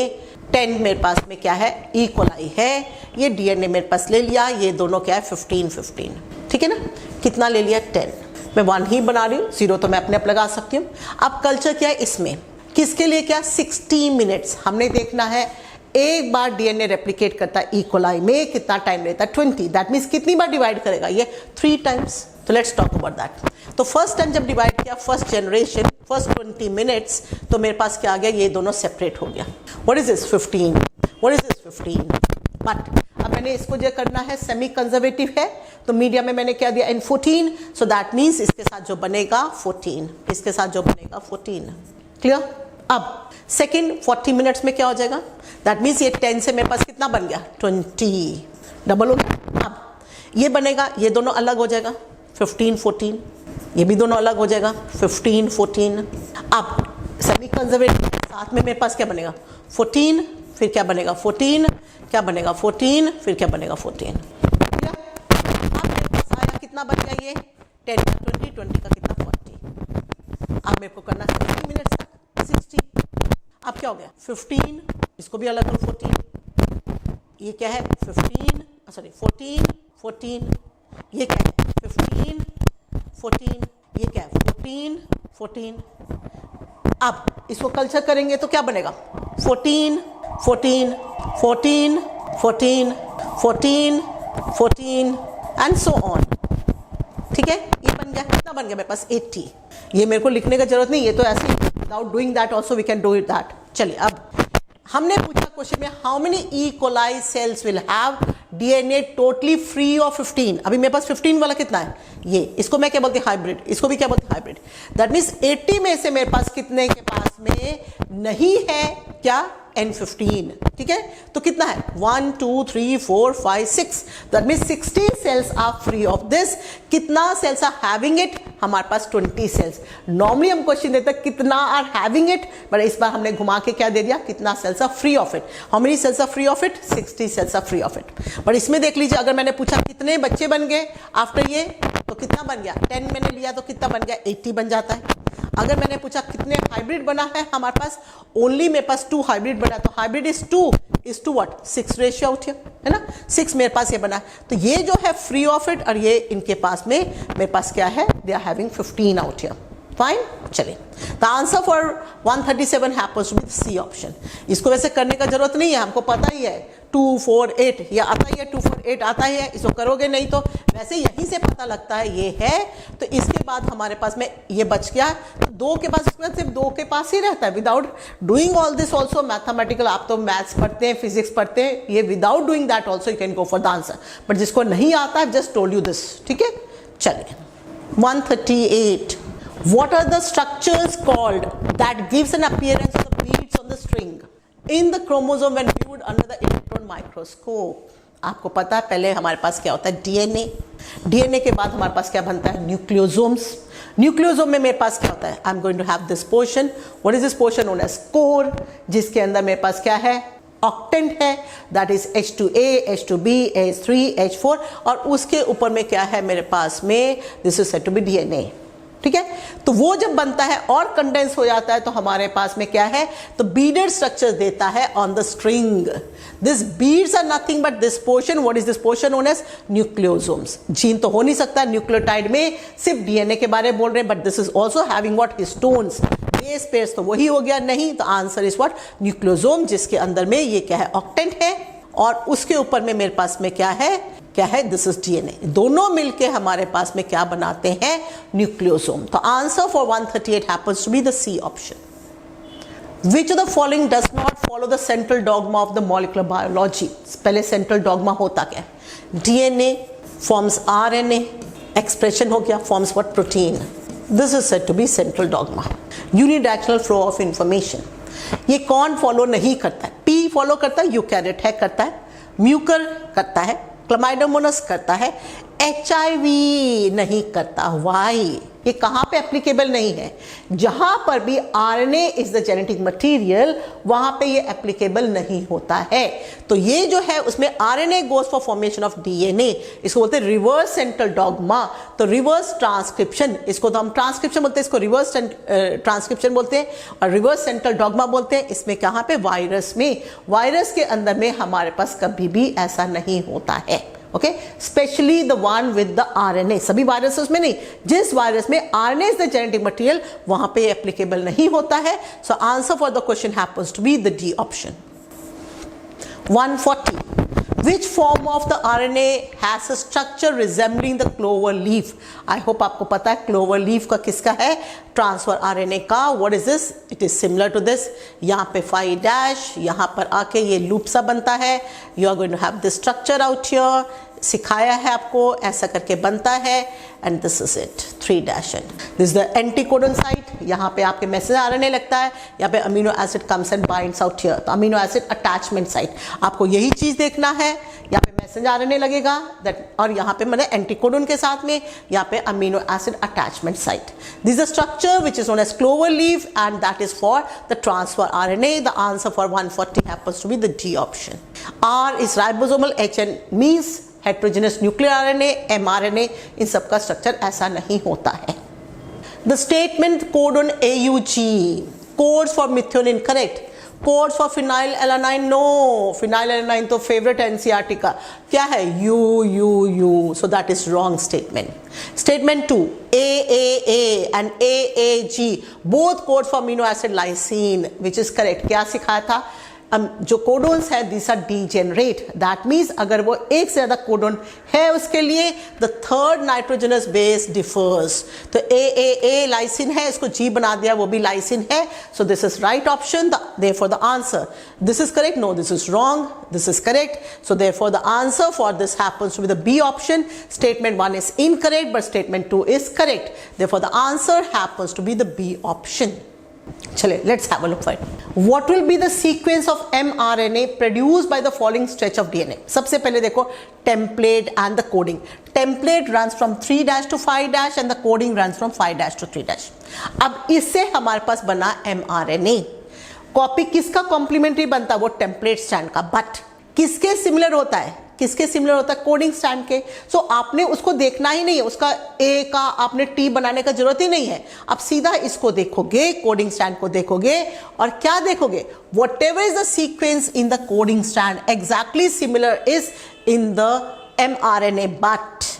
10 मेरे पास में क्या है, ई कोलाई है, ये डीएनए मेरे पास ले लिया, ये दोनों क्या है 15, ठीक है ना, कितना ले लिया 10, मैं 1 ही बना रही हूँ, 0 तो मैं अपने आप लगा सकती हूँ। अब कल्चर क्या है इसमें, किसके लिए क्या 60 मिनट्स हमने देखना है, एक बार डीएनए रेप्लिकेट करता है ई कोलाई में कितना टाइम लेता है 20, दैट मीन्स कितनी बार डिवाइड करेगा ये 3 टाइम्स। तो लेट्स टॉक अबाउट दैट। तो फर्स्ट टाइम जब डिवाइड किया फर्स्ट जनरेशन फर्स्ट 20 मिनट्स तो मेरे पास क्या आ गया, ये दोनों सेपरेट हो गया। What is this 15, what is this 15, but अब मैंने इसको जो करना है सेमी कंजर्वेटिव है तो मीडिया में मैंने क्या दिया N14, सो दैट मीन्स इसके साथ जो बनेगा 14, इसके साथ जो बनेगा 14, क्लियर। अब सेकेंड 40 मिनट्स में क्या हो जाएगा, दैट मीन्स ये 10 से मेरे पास कितना बन गया 20, डबल हो गया। अब ये बनेगा, ये दोनों अलग हो जाएगा 15, 14, ये भी दोनों अलग हो जाएगा 15, 14। अब सेमी कंजर्वेटिव साथ में मेरे पास क्या बनेगा 14, फिर क्या बनेगा 14, क्या बनेगा 14, फिर क्या बनेगा 14। अब मेरे पास आया कितना बन गया ये 10 का 20, 20 का कितना 40। अब मेरे को करना 60 मिनट्स तक 60। अब क्या हो गया 15, इसको भी अलग करो 14, ये क्या है 15, सॉरी 14, 14, ये क्या है 15, 14, ये क्या है 14, 14। अब इसको कल्चर करेंगे तो क्या बनेगा 14, 14, 14, 14, 14, 14 एंड सो ऑन, ठीक है। ये बन गया, कितना बन गया मेरे पास 80। ये मेरे को लिखने का जरूरत नहीं, ये तो ऐसे ही without doing that also we can do it that. चलिए अब हमने पूछा क्वेश्चन में how many E coli cells will have DNA totally free of 15। अभी मेरे पास 15 वाला कितना है, ये इसको मैं क्या बोलती हूँ हाइब्रिड, इसको भी क्या बोलते हैं हाइब्रिड। दैट मीन्स 80 में से मेरे पास कितने के पास में नहीं है क्या N15, ठीक है। तो कितना है 1 2 3 4 5 6, that means 60 cells are free of this. कितना सेल्स आर हैविंग इट, हमारे पास 20 सेल्स। नॉर्मली हम क्वेश्चन देते हैं कितना आर हैविंग इट, बट इस बार हमने घुमा के क्या दे दिया, कितना cells are free of it. How many cells are free of it, 60 cells are free of it. But इसमें देख लीजिए अगर मैंने पूछा कितने बच्चे बन गए आफ्टर ये, तो कितना बन गया 10 मैंने लिया तो कितना बन गया 80 बन जाता है। अगर मैंने पूछा कितने हाइब्रिड बना है हमारे पास, ओनली मेरे पास 2 हाइब्रिड बना, तो hybrid is 2 is to what 6 ratio out here, है ना, 6 मेरे पास ये बना। तो ये जो है फ्री ऑफ इट और ये इनके पास में मेरे पास क्या है, they are having 15 out here, fine. चलिए the answer for 137 happens to be C option. इसको वैसे करने का जरूरत नहीं है, हमको पता ही है 2 4 8 ये आता ही है, 2 4 8 आता ही है, इसको करोगे नहीं तो वैसे यहीं से पता लगता है ये है। तो इसके बाद हमारे पास में ये बच गया, तो 2 के पास सिर्फ 2 के पास ही रहता है without doing all this also mathematical. आप तो मैथ्स पढ़ते हैं, फिजिक्स पढ़ते हैं, ये without doing that also you can go for the answer. But जिसको नहीं आता है जस्ट टोल्ड यू दिस, ठीक है। चलिए 138, what are the structures called that gives an appearance of the beads on the string in the chromosome when viewed under the electron microscope? आपको पता है पहले हमारे पास क्या होता है डीएनए, डीएनए के बाद हमारे पास क्या बनता है न्यूक्लियोसोम्स। न्यूक्लियोसोम में मेरे पास क्या होता है, I am going to have this portion, what is this portion known as core, जिसके अंदर मेरे पास क्या है ऑक्टेंट है, that is H2A, H2B, H3, H4, और उसके ऊपर में क्या है मेरे पास में, this is said to be DNA, ठीक है। तो वो जब बनता है और कंडेंस हो जाता है तो हमारे पास में क्या है, तो बीडेड स्ट्रक्चर देता है on the string. This beads are nothing but this portion, what is this portion known as nucleosomes. Gene तो हो नहीं सकता न्यूक्लियोटाइड में, सिर्फ डीएनए के बारे में बोल रहे हैं, but this is also having what histones, base pairs तो वही हो गया नहीं, तो आंसर इज व्हाट न्यूक्लियोसोम, जिसके अंदर में ये क्या है ऑक्टेंट है और उसके ऊपर में मेरे पास में क्या है, क्या है दिस इज डीएनए। दोनों मिलके हमारे पास में क्या बनाते हैं न्यूक्लियोसोम। तो answer for 138 happens to be the C option. Which of the following does not follow the central dogma of the molecular biology? पहले central dogma होता क्या है, DNA forms RNA, expression हो गया forms what protein. This is said to be central dogma. Unidirectional flow of information. ये कौन फॉलो नहीं करता है, P फॉलो करता है, यूकैरियोट है करता है, म्यूकर करता है, क्लामाइडोमोनास करता है, HIV नहीं करता। वाई? ये कहाँ पे एप्लीकेबल नहीं है? जहां पर भी RNA is the genetic material वहां पे ये एप्लीकेबल नहीं होता है। तो ये जो है उसमें RNA goes for formation of DNA, इसको बोलते हैं रिवर्स सेंट्रल डॉग्मा। तो रिवर्स ट्रांसक्रिप्शन, इसको तो हम ट्रांसक्रिप्शन बोलते हैं, इसको रिवर्स ट्रांसक्रिप्शन बोलते हैं और रिवर्स सेंट्रल डॉग्मा बोलते हैं। इसमें कहाँ पे? वायरस में। वायरस के अंदर में हमारे पास कभी भी ऐसा नहीं होता है। Okay, specially the one with the RNA, सभी वायरसेस में नहीं, जिस वायरस में RNA is the genetic material वहां पे एप्लीकेबल नहीं होता है। So answer for the question happens to be the D option. 140. Which form of the RNA has a structure resembling the clover leaf? I hope आपको पता है clover leaf का किसका है? ट्रांसफर RNA का। What is this? It is similar to this. यहाँ पे 5' यहाँ पर आके ये लूप सा बनता है। You are going to have this structure out here. सिखाया है आपको, ऐसा करके बनता है and this is it 3' and this is the एंटीकोडन site. यहाँ पे आपके मैसेज आरएनए लगता है, यहाँ पे amino acid comes and binds out here, तो अमीनो एसिड अटैचमेंट साइट। आपको यही चीज देखना है, यहाँ पे मैसेज आरएनए लगेगा दैट, और यहाँ पे मैंने एंटीकोडन के साथ में यहाँ पे amino acid attachment site. This is structure which is known as clover leaf and that is for the transfer RNA. The answer for 140 happens to be the D option. R is ribosomal, HN means heterogenous nuclear RNA, mRNA, इन सब का स्ट्रक्चर ऐसा नहीं होता है। The statement codon AUG codes for methionine correct, codes for phenylalanine no, phenylalanine तो फेवरेट एनसीईआरटी का क्या है? U, so that is wrong statement. Statement 2 AAA and AAG both code for amino acid lysine which is correct. क्या सिखाया था? जो कोडोन्स है this are degenerate, that means अगर वो एक से ज्यादा कोडोन है उसके लिए the third nitrogenous base differs. तो AAA लाइसिन है, इसको G बना दिया, वो भी लाइसिन है। So this is right option, therefore the answer this is correct, no this is wrong, this is correct. So therefore the answer for this happens to be the B option. Statement 1 is incorrect but statement 2 is correct, therefore the answer happens to be the B option. चले, let's have a look for it. What will be the sequence of mRNA produced by the following stretch of DNA? सबसे पहले देखो template and the coding. Template runs from 3' to 5' and the coding runs from 5' to 3'. अब इससे हमारे पास बना mRNA। कॉपी किसका कॉम्प्लीमेंट्री बनता है? वो टेम्पलेट स्टैंड का। बट किसके सिमिलर होता है? किसके सिमिलर होता है? कोडिंग स्टैंड के। सो आपने उसको देखना ही नहीं है, उसका ए का आपने टी बनाने का जरूरत ही नहीं है। आप सीधा इसको देखोगे, कोडिंग स्टैंड को देखोगे और क्या देखोगे? whatever is the sequence in the coding strand exactly similar is in the mRNA, but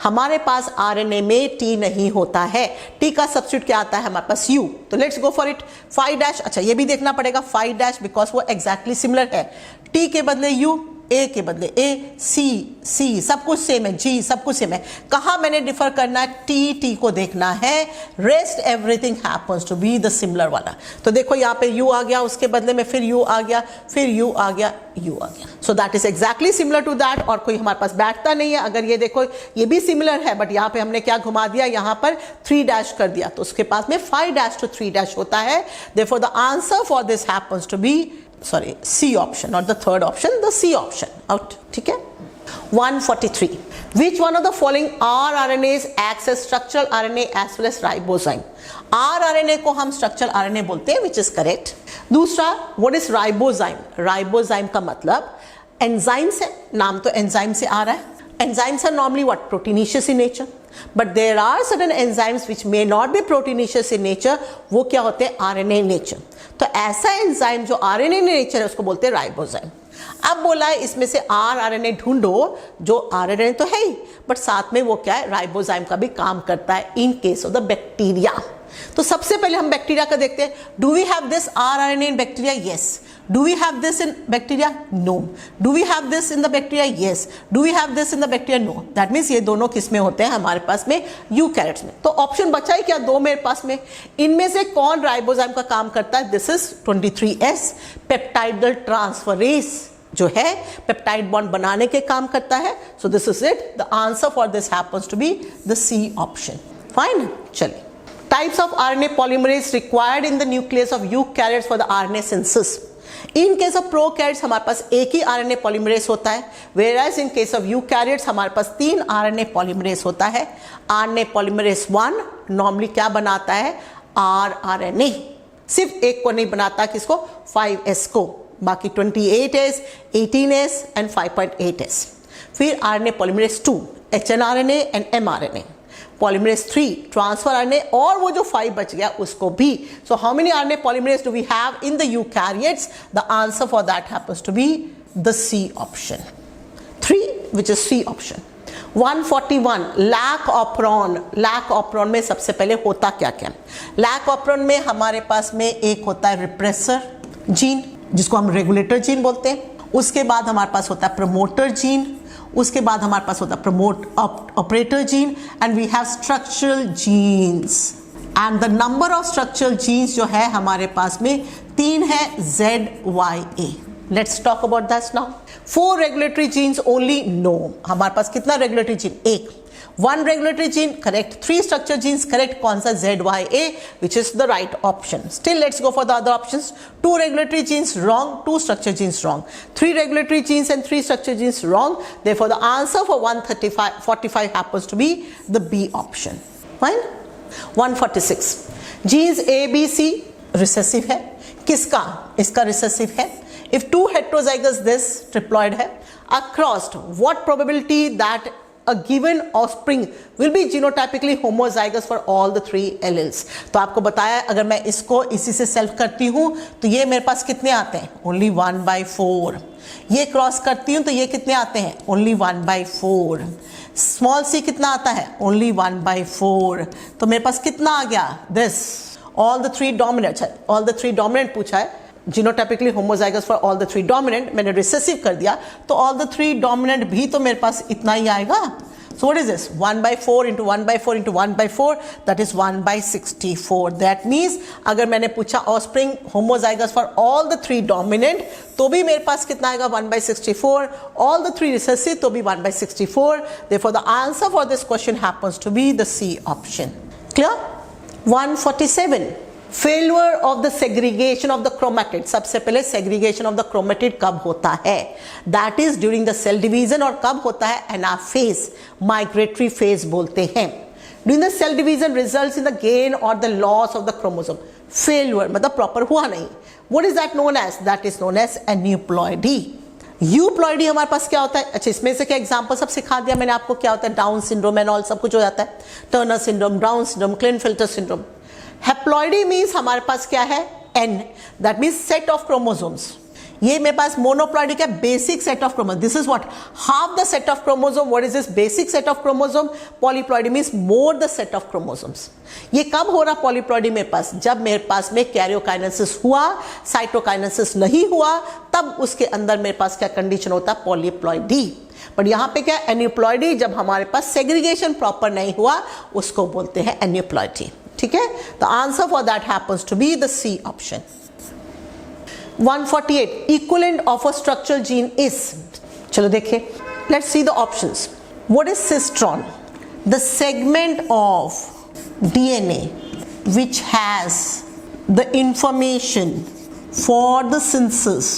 हमारे पास आरएनए में टी नहीं होता है। टी का सब्स्टिट्यूट क्या आता है हमारे पास? यू। तो लेट्स गो फॉर इट 5'। अच्छा, ये भी देखना पड़ेगा 5' बिकॉज वो एग्जैक्टली सिमिलर है। टी के बदले यू, ए के बदले ए, सी सब कुछ सेम है, जी सब कुछ सेम है। कहाँ मैंने डिफर करना है? टी को देखना है, rest everything happens to be the similar वाला। तो देखो यहाँ पे यू आ गया, उसके बदले में फिर यू आ गया, फिर यू आ गया, यू आ गया। So that is exactly similar to that, और कोई हमारे पास बैठता नहीं है। अगर ये देखो ये भी सिमिलर है बट यहाँ पे हमने क्या घुमा दिया? यहाँ पर 3' कर दिया, तो उसके पास में 5' to 3' होता है। Therefore the answer for this happens to be C option, not the third option, the C option out. ठीक है। 143. Which one of the following rRNAs acts as structural RNA as well as ribozyme? rRNA को हम structural RNA बोलते हैं, which is correct. दूसरा, what is ribozyme? Ribozyme का मतलब enzymes है, नाम तो enzyme से आ रहा है। Enzymes are normally what? Proteinaceous in nature. But there are certain enzymes which may not be proteinaceous in nature. वो क्या होते हैं? RNA in nature. तो ऐसा एंजाइम जो RNA in nature है उसको बोलते हैं राइबोजाइम। अब बोला है इसमें से rRNA ढूंढो जो RNA तो है ही बट साथ में वो क्या है? राइबोजाइम का भी काम करता है in case of the bacteria. तो सबसे पहले हम बैक्टीरिया का देखते हैं। Do we have this rRNA in bacteria? Yes. Do we have this in bacteria? No. Do we have this in the bacteria? Yes. Do we have this in the bacteria? No. That means ये दोनों किस में होते हैं? हमारे पास में यूकैरियोट्स में। तो ऑप्शन बचा ही क्या? दो मेरे पास में। इनमें से कौन राइबोजाइम का काम करता है? This is 23S peptidyl transferase जो है पेप्टाइड बॉन्ड बनाने के काम करता है। So this is it. The answer for this happens to be the C option. Fine, चलिए। Types of RNA polymerase required in the nucleus of eukaryotes for the RNA synthesis. In case of prokaryotes हमारे पास एक ही आरएनए पॉलीमरेज होता है, whereas in case of eukaryotes हमारे पास 3 आरएनए पॉलीमरेज होता है। आरएनए पॉलीमरेज 1 नॉर्मली क्या बनाता है, आरआरएनए। सिर्फ एक को नहीं बनाता, किसको, 5S को, बाकी 28S, 18S एंड 5.8S। फिर RNA polymerase 2 HNRNA and mRNA, polymerase 3 transfer RNA, और वो जो 5 बच गया उसको भी। So how many RNA polymerase do we have in the eukaryotes? The answer for that happens to be the C option 3, which is C option. 141 lac operon. Lac operon में सबसे पहले होता क्या क्या? लैक ऑपरॉन में हमारे पास में एक होता है रिप्रेसर जीन, जिसको हम रेगुलेटर जीन बोलते हैं। उसके बाद हमारे पास होता है प्रमोटर जीन, उसके बाद हमारे पास होता है promote operator gene, and we have structural genes. And the number of structural genes जो है हमारे पास में 3 है, ZYA। Let's talk about that now. 4 regulatory genes only, no. हमारे पास कितना regulatory gene? 1। 1 regulatory gene correct, 3 structure genes correct, कौन सा? ZYA, which is the right option. Still let's go for the other options. 2 regulatory genes wrong, 2 structure genes wrong, 3 regulatory genes and 3 structure genes wrong. Therefore the answer for 145 happens to be the B option. Fine. 146 genes A, B, C recessive है, किसका? इसका recessive है। If 2 heterozygous this triploid है, across what probability that a given offspring will be genotypically homozygous for all the 3 alleles? तो आपको बताया, अगर मैं इसको इसी से सेल्फ करती हूँ तो ये मेरे पास कितने आते हैं? ओनली 1/4। ये क्रॉस करती हूँ तो ये कितने आते हैं? ओनली 1/4। स्मॉल c कितना आता है? ओनली 1/4। तो मेरे पास कितना आ गया? This all the 3 dominant. All the 3 dominant पूछा है, genotypically homozygous for all the 3 dominant, मैंने रिसेसिव कर दिया तो ऑल द 3 डोमिनेंट भी तो मेरे पास इतना ही आएगा। सो what is this? 1/4 into 1/4 into 1/4, that is 1/64। That means अगर मैंने पूछा offspring homozygous for all the 3 dominant तो भी मेरे पास कितना आएगा? 1/64। ऑल द 3 रिसेसिव तो भी 1/64। Therefore the answer for this question happens to be the C option. Clear? 147 failure of the segregation of the chromatid. सबसे पहले सेग्रीगेशन ऑफ द क्रोमेटिड कब होता है? That is during the cell division, और कब होता है? एनाफेज, माइग्रेटरी फेज बोलते हैं। During the cell division results in the gain और the loss of the chromosome. Failure मतलब प्रॉपर हुआ नहीं। What is that known as? That is known as aneuploidy. Euploidy हमारे पास क्या होता है? अच्छा, इसमें से क्या एग्जांपल सब सिखा दिया मैंने आपको, क्या होता है? डाउन सिंड्रोम एंड ऑल सब कुछ हो जाता है। Turner syndrome, Down syndrome, Klinefelter syndrome. Haploidy means हमारे पास क्या है? N, that means set of chromosomes. ये मेरे पास मोनोप्लॉइडी का basic set of chromosome. This is what? Half the set of chromosome. What is this? Basic set of chromosome. Polyploidy means more the set of chromosomes. ये कब हो रहा पॉलीप्लॉइडी मेरे पास? जब मेरे पास में कैरियोकाइनेसिस हुआ, साइटोकाइनेसिस नहीं हुआ, तब उसके अंदर मेरे पास क्या कंडीशन होता है? पॉलीप्लॉइडी। बट यहाँ पे क्या? एन्यूप्लॉइडी। जब हमारे पास सेग्रीगेशन प्रॉपर नहीं हुआ उसको बोलते हैं एन्यूप्लॉइडी। ठीक है? The answer for that happens to be the C option. 148 equivalent of a structural gene is. चलो देखिए, let's see the options. What is cistron? The segment of DNA which has the information for the synthesis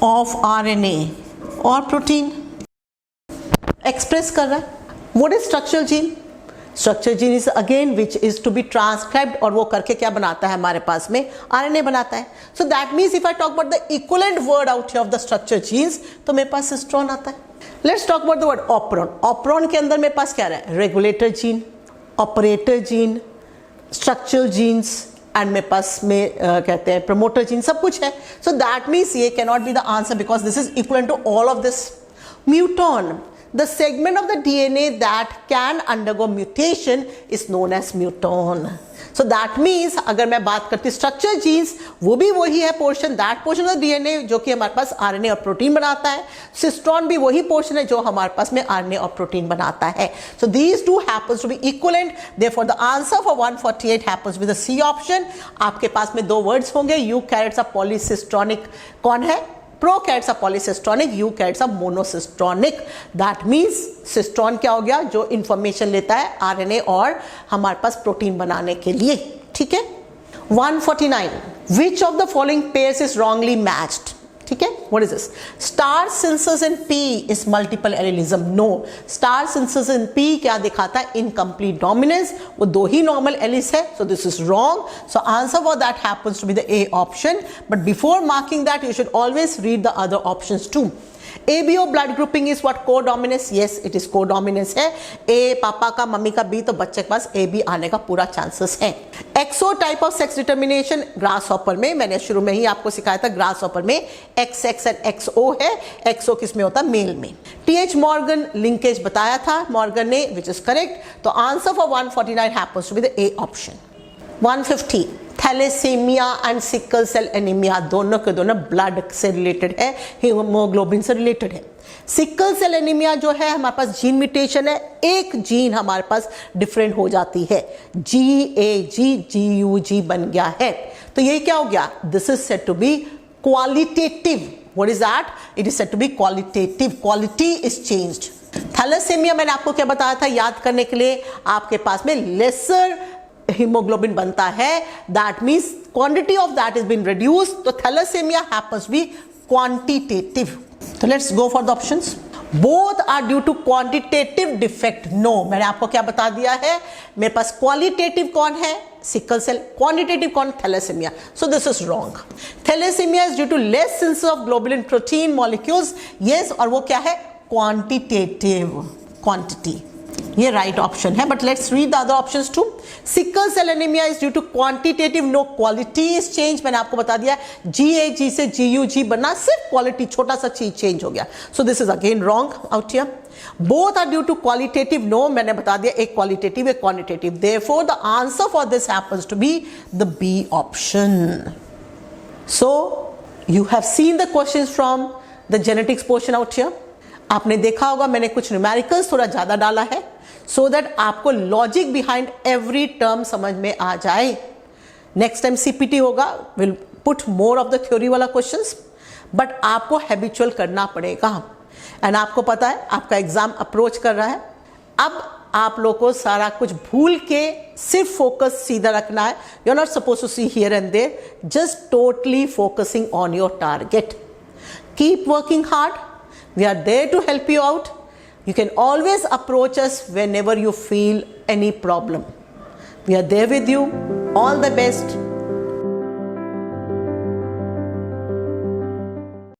of RNA or protein express कर रहा है। What is structural gene? Structural gene is again which is to be transcribed, और वो करके क्या बनाता है हमारे पास में? RNA बनाता है। So that means if I talk about the equivalent word out here of the structural genes, तो मेरे पास सिस्ट्रॉन आता है। Let's talk about the word operon. Operon के अंदर मेरे पास क्या रहा है? Regulator gene, operator gene, structural genes, and मेरे पास में कहते हैं प्रमोटर जीन, सब कुछ है। So that means ये cannot be the answer because this is equivalent to all of this. Muton, the segment of the DNA that can undergo mutation is known as muton. So that means अगर मैं बात करती स्ट्रक्चर जीन्स, वो भी वही है portion, that portion of DNA जो कि हमारे पास RNA और प्रोटीन बनाता है। सिस्ट्रॉन भी वही पोर्शन है जो हमारे पास में RNA और प्रोटीन बनाता है। So these two happens to be equivalent. Therefore the answer for 148 happens with the C option. आपके पास में 2 वर्ड्स होंगे, यूकैरियोट्स ऑफ पॉलीसिस्ट्रॉनिक कौन है? Prokaryotes of polycistronic, eukaryotes of monocistronic. That means cistron क्या हो गया? जो इंफॉर्मेशन लेता है RNA और हमारे पास प्रोटीन बनाने के लिए। ठीक है? 149 Which of the following pairs is wrongly matched? ठीक है, what is this? Star synthesis in P is multiple allelism. No, star synthesis in P क्या दिखाता है? Incomplete dominance. वो दो ही normal alleles है, so this is wrong. So answer for that happens to be the A option. But before marking that, you should always read the other options too. ABO blood grouping is what? Co-dominance. Yes, it is co-dominance है. A पापा का, मम्मी का B, तो बच्चे के पास AB आने का पूरा चांसेस है. XO type of sex determination grass hopper में, मैंने शुरू में ही आपको सिखाया था, ग्रास हॉपर में XX एंड XO है. XO किस में होता है? मेल में. TH मॉर्गन लिंकेज बताया था मॉर्गन ने, विच इज करेक्ट. तो answer for 149 happens to be the A option. 150 thalassaemia and sickle cell anaemia दोनों के दोनों ब्लड से रिलेटेड है, हीमोग्लोबिन से रिलेटेड है. सिकल सेल एनीमिया जो है हमारे पास जीन म्यूटेशन है, एक जीन हमारे पास डिफरेंट हो जाती है, GAG बन गया है. तो ये क्या हो गया? This is said to be qualitative. What is that? It is said to be qualitative. Quality is changed. Thalassaemia मैंने आपको क्या बताया था याद करने के लिए? आपके पास में लेसर hemoglobin बनता है, that means quantity of that has been reduced, तो thalassemia happens to be quantitative. So let's go for the options. Both are due to quantitative defect. No, मैंने आपको क्या बता दिया है? मेरे पास qualitative कौन है? Sickle cell. quantitative कौन? Thalassaemia. So this is wrong. Thalassemia is due to less synthesis of globulin protein molecules. Yes, और वो क्या है? Quantitative. Quantity. ये राइट ऑप्शन है. But let's read the other options too. Sickle cell anaemia is due to quantitative, no quality is change. मैंने आपको बता दिया GAG से GUG बनना, सिर्फ क्वालिटी छोटा सा चीज चेंज हो गया. So this is again wrong out here. Both are due to qualitative. No, मैंने बता दिया एक क्वालिटेटिव एक quantitative. Therefore the answer for this happens to be the B option. So you have seen the questions from the genetics portion out here. आपने देखा होगा मैंने कुछ न्यूमेरिकल्स थोड़ा ज्यादा डाला है, सो दैट आपको लॉजिक बिहाइंड एवरी टर्म समझ में आ जाए. नेक्स्ट टाइम CPT होगा, will put more of the theory वाला क्वेश्चंस, बट आपको हैबिचुअल करना पड़ेगा. एंड आपको पता है आपका एग्जाम अप्रोच कर रहा है. अब आप लोग को सारा कुछ भूल के सिर्फ फोकस सीधा रखना है. You are not suppose to see here and there, just totally focusing on your target. Keep working hard. We are there to help you out. You can always approach us whenever you feel any problem. We are there with you. All the best.